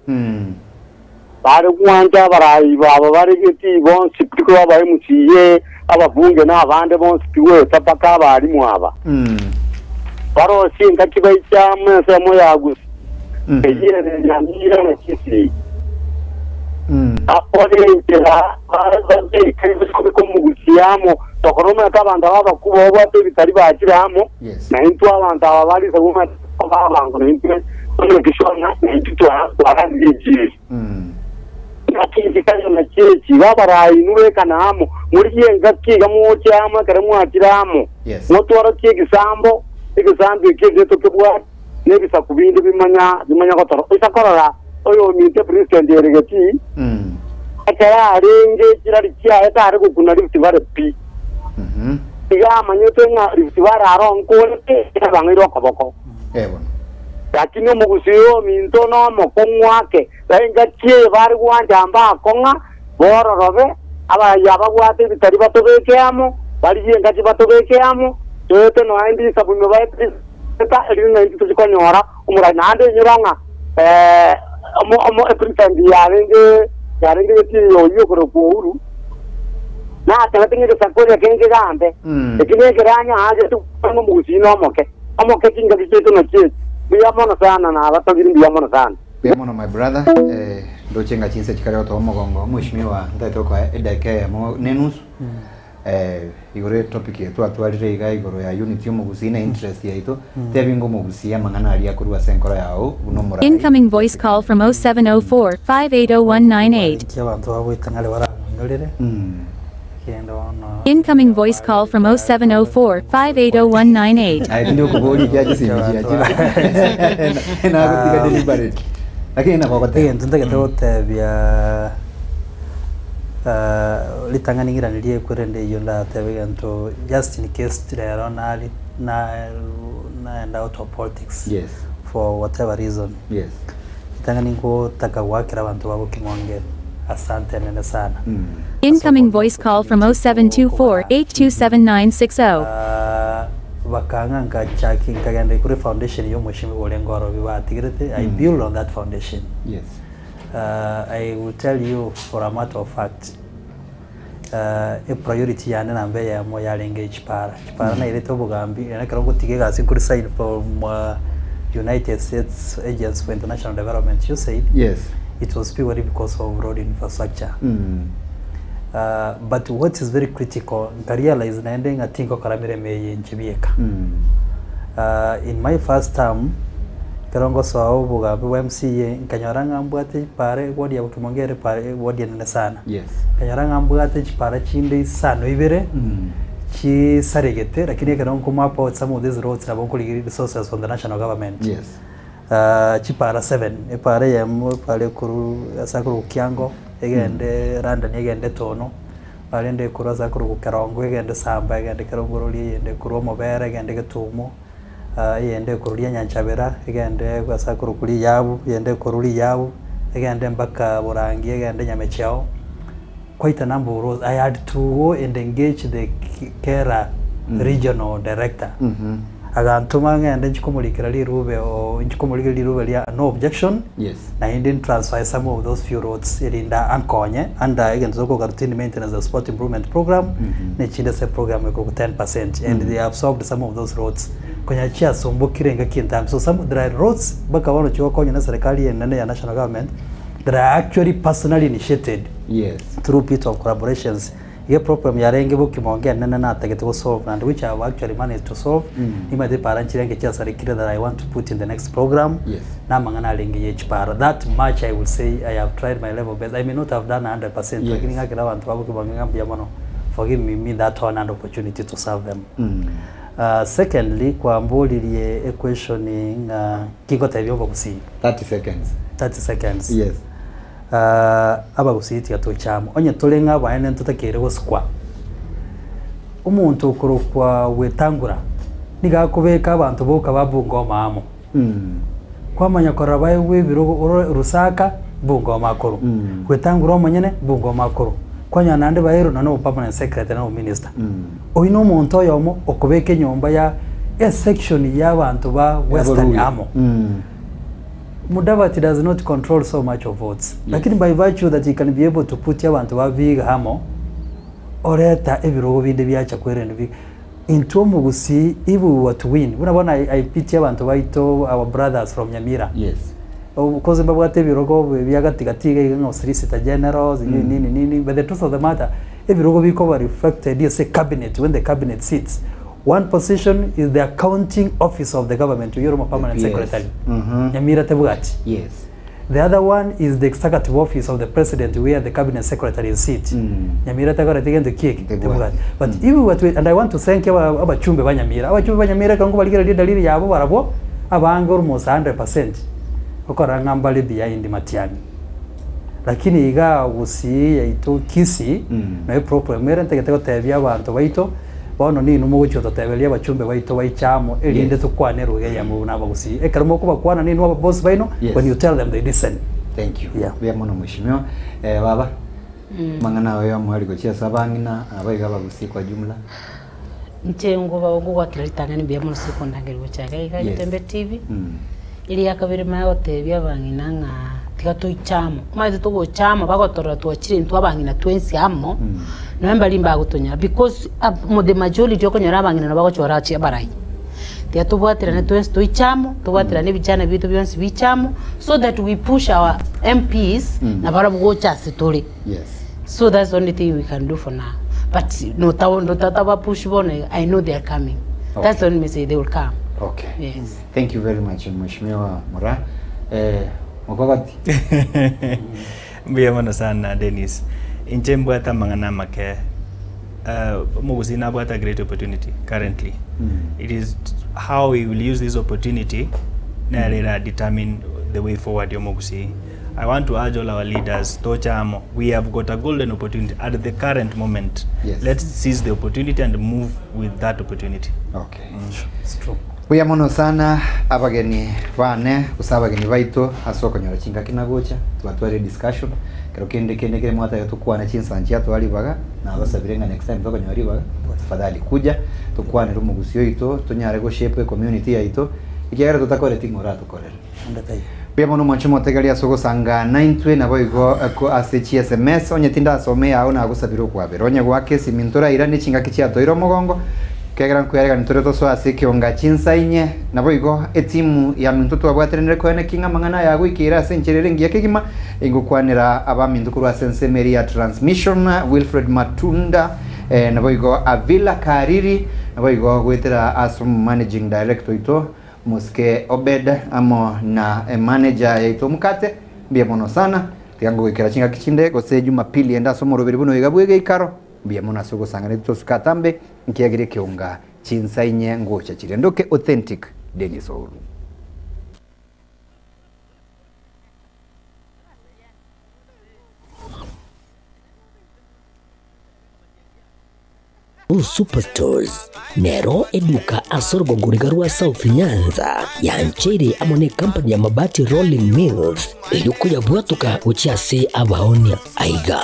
Speaker 2: bari kwanja barayi baba bari giti bonsi piko abaye musiye abavunge n'abande bonsi piwe tapaka bari mwaba baro singa kibaita mwese moyagusi ejire nyamira na kisi apode intera baze kaibusko ko mugusiamo tokoroma kabanda baba kubo bate bitari bakiramo na intu abantu abali saguma babango na intu no kishona intu arangije akindi kaje na chechi babarayi nuwe kanamo muri yenga kiga mu cyama kare mu akiramo motoro kigisambo igisambo kige tokubwa nebisa kubindi bimanya gotoro isakorora oyo mite president yeregeti akaya arenge kirari kya etare gukuna Rift Valley pi iga manyote nga Rift Valley aronko te bangiro koboko lakini mugusiyo minto no mokongwake lenga tie bari gwanja konga bororobe abayaba gwate bitari batobekeamo bari yenga batobekeyamo tote no andi sabunyo baite ta elina into konyora umura nande nyuranga omo president yarenge ti yo ko uru na tanga sakore kenge gambe ekine geranya haje tu mo mugusino moke kinga biseto na chie biyamono sana na abatogiri biyamono sana
Speaker 4: biyamono my brother ndo chenga chinse chikare to mogongo mushimiwa ndaito kwa edake mo nenusu igore topic yetu atwarire iga igoro ya unity mugusina interest yaito tebingo mugusia mangana ali akurwa senkora yao unomura
Speaker 5: incoming voice call from 0704 580198
Speaker 23: cyabantu babwitangale barangorere
Speaker 5: incoming voice call from 0704 580198
Speaker 4: ai ndio kubodi jaji simiji ajira na kutika deliberate lakini na kwa
Speaker 23: tege ntundage tote bya litanganiraniriye kurende iyo ndatebe nto just in case rero nali na out of politics for whatever reason litanganiko takawakira abantu babo kimongera asante nene sana
Speaker 5: incoming voice call from 0724 827960
Speaker 23: bakanga chaki kagende kuri foundation yo mushimi bolengoro bibatigirete I build on that foundation I will tell you for a matter of fact a priority yana nambe ya mo yarenge chipara na ile to bugambi na karongo tigega kuri sign from United States Agents for International Development you said it was purely because of road infrastructure but what is very critical I realize na ending atinko karamire meye nchibieka In my first term, Karongo sawa bugambi wa MCA nkanyaranga mbwate pare wodi ya Kimongere pare wodi ya sana.
Speaker 4: Yes.
Speaker 23: Kanyaranga mbwate pare chinde sano ibere. Chi saregete lakini Karongo map out some of these roads na bonkuli resources from the national government.
Speaker 4: Yes.
Speaker 23: Chi para 7 e pare ya pare kuru asakuru Kiango egende randa egende Tono. Alende kuru asakuru Karongo egende Samba egende Karongo roli egende kuru Mobere egende Getumo. Yende kurulia Nyanchabera egende kwasakuru kuri Yabu yende kuruli Yabu egende mpaka Burangi egende Nyamechao. Quite a number of roles. I had to go and engage the Kera regional director. Agantumanga and then Chikumulikali Rube or Chikumulikali Rube, no objection.
Speaker 4: Yes.
Speaker 23: I didn't transfer some of those few roads in the Ankonye and again Zoko Gartini maintenance and sport improvement program. Nechinda program we go 10% and they absorbed some of those roads. Konyachia Sombokirenga Kintam. So some there are roads baka wano choko na serikali and national government that are actually personally initiated.
Speaker 4: Yes.
Speaker 23: Through bit of collaborations. Here problem yarenge book Kimonge and nana to solve and which I have actually managed to solve. Ima de paranchirenge chia sarikira that I want to put in the next program.
Speaker 4: Yes.
Speaker 23: Na mangana lingi para. That much I will say I have tried my level best. I may not have done 100%. Lakini ngakira wantu wabu Kimonge ngambia forgive me that one and opportunity to serve them. Secondly, kwa mbolilie questioning kingota byomba kusi
Speaker 4: 30 seconds.
Speaker 23: 30 seconds.
Speaker 4: Yes.
Speaker 23: Aba kusiti ya tochamo. Onye tolenga baene tutakere gosukwa. Umuntu ukurukwa wetangura. Niga kubeka abantu boka babungoma amo. Kwa manyakora baye webiro rusaka bungoma akoro. Wetangura omanyene bungoma akoro. Kwanya nande bayero nano permanent secretary na minister. Oino muntu yomo okubeke nyomba ya section y'abantu ba Western amo. Mudavadi does not control so much of votes. Yes. Lakini by virtue that he can be able to put y'abantu ba Viga hamo oreta ebirogo binde byacha kwerende big into mugusi ibu what win. Unabona I pity y'abantu baito our brothers from Nyamira.
Speaker 4: Yes.
Speaker 23: Because mbabwate ebirogo byagatigatiga ingo solicitor generals nini but the truth of the matter ebirogo biko reflected yes cabinet when the cabinet sits. One position is the accounting office of the government, Yoroma permanent secretary. Nyamira Tebugati.
Speaker 4: Yes.
Speaker 23: The other one is the executive office of the president, where the cabinet secretary sits. Nyamira Tebugati again the kick. But if we were to, and I want to thank our Chumbe Banyamira. Our Chumbe Banyamira can go a little yabo barabo, abang almost 100%. Okorangambali behind the Matiani. Lakini iga usi yaito kisi, na problem mera ntegetego tebya abantu baito. Bono ni numugo totebelia bachumbe baito baichamo elinde tukwane ruge ya mu nabagusi ekaramo kuba kwana ni no boss baino when you tell them they listen.
Speaker 4: Thank you. Yeah. Bya mono mheshimiwa baba mangana wewe mwali gochia sabangina abaiga bagusi kwa jumla
Speaker 7: ntengo bago gwakiralitanga ni bya mono sekondangeri gochaga iga Tembe TV ili yakabere mayo tebya bangina nga tigato ichamo maze to gochamo bagotora twachire ntwabangina twensi amo namba limba gutonya because the majority okonyora abangina bagochora achi barai tia tubwatira ne twensi to ichamo tubwatira ne bichana bitu byonsi bichamo so that we push our MPs na barabu gocha sitole.
Speaker 4: Yes.
Speaker 7: So that's the only thing we can do for now, but no tata push bone I know they are coming. Okay. That's the only message they will come.
Speaker 4: Okay.
Speaker 7: Yes.
Speaker 4: Thank you very much mheshimiwa Mura. Mokogati.
Speaker 3: Mbiyamana sana Dennis. Inchembwata mangana make mugusina bwata great opportunity currently. It is how we will use this opportunity na determine the way forward yomogusi. I want to urge all our leaders, Tochamo, we have got a golden opportunity at the current moment.
Speaker 4: Yes.
Speaker 3: Let's seize the opportunity and move with that opportunity.
Speaker 4: Okay.
Speaker 3: It's true.
Speaker 4: Buya mono sana abageni bane usabageni baito asoko nyora chinga kinagocha twatware discussion kero kende mwata yotukwana chinsanjia twali baga na abasabirenga next time toko nyori baga tafadhali kuja tukwane rumugusio ito tunyare go shape community yaito ikiagara tutakore tingora tukorera ndatai buya mono mwancho motegalia soko sanga 9 na boigo ko asechi SMS onye tinda some yao na agusabiro kwa beronye gwake simintora irani chinga kichia toiro mogongo kegran kuyarega nitoreto so asike onga chinsainye naboigo etimu ya mintutu abwaterenere ko kinga mangana ya gwikira sencherere ngiye kigima ingukwanira abamintukuru asensemeri ya transmission Wilfred Matunda naboigo Avila Kariri Aboigo gwetera asum managing director ito Muske Obed amo na manager yaito mukate mbia mono sana tiango gwikira chinga kichinde gose Jumapili enda somo rubiri buno igabwege ikaro mbia mono asugo sangane tusukatambe nkiagire kiunga chinsainye ngocha chirendoke authentic Dennis Ouru.
Speaker 1: Superstores Nero eduka asorgo nguriga rwa South Nyanza yanchere amone company ya mabati Rolling Mills eyuko yabwatuka uchiase abaonia aiga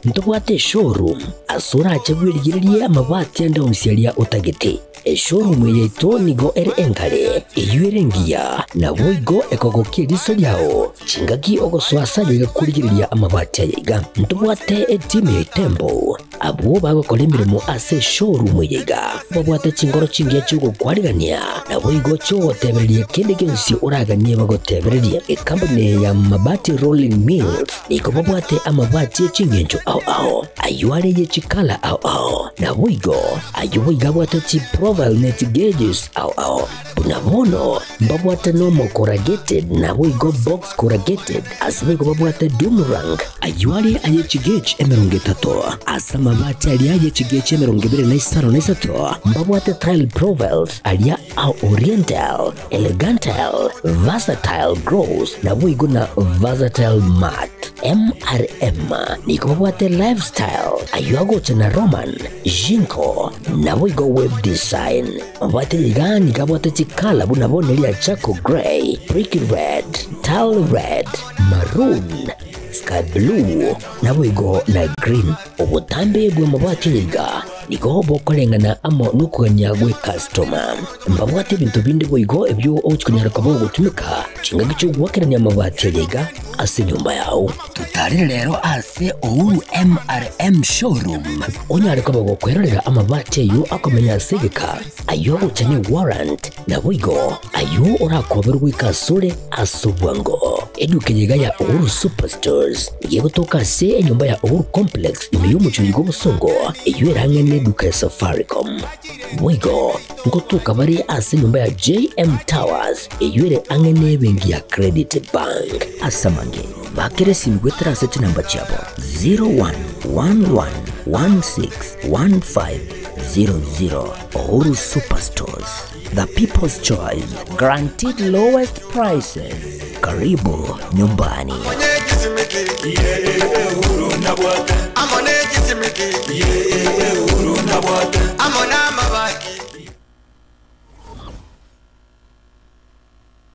Speaker 1: ntobwate showroom asura achabwirigirie amabati anda umsialia utagete showroom yeto nigo enkale eyuerengia na boigo ekogokie riso lyao chingagi ogoswasa yegakurigiria amabati aiga ntobwate team Tembo abo bagokora imirimo ase showroom yiga babwate chingoro chingia chugo kwarigania na boigo cyo tebererie kende gensi uraganie bagotebererie company ya mabati Rolling Mills iko babwate amabati chingenjo au ayuare ye chikala au na boigo ayuiga bwate chi profile net gauges au bunabono babwate normal corrugated na boigo box corrugated asibigo babwate Dumrang ayuare aye chigage emerongetato asama mabati alia yechigeche merongibire na isaro na isato mbabwate tile profiles alia au oriental elegantal versatile gross na buigo na versatile mat MRM niko babwate lifestyle ayuago chana Roman Jinko na buigo web design mbabwate ligani kabwate chikala bunabone lia Chaco Grey Brick Red Tile Red Maroon Sky Blue na buigo na green ubutambe bwa mabati yiga niko bokolengana amo nukonyagwe customer mbabwate bintu bindi buigo ebyo ochkunyara kabo gutumika chinga gicho gwakiranya mabati yiga ase nyumba yao tutari rero ase Ouru MRM showroom onyare kabo gukwerera amabati yo akomenya sigika ayo uchanye warrant na buigo ayo urakoberwa ikasure asubwango eduke yiga ya Ouru Superstores yegotoka se enyumba ya Ouru Complex imiyumucho yigo busongo eywerangene duka ya Safaricom buigo ngotoka bari ase nyumba ya JM Towers eyure angene bengi ya Credit Bank asamange bakere simgwetera seti namba chabo 0111161500 Ouru Superstores, the people's choice, guaranteed lowest prices. Karibu nyumbani.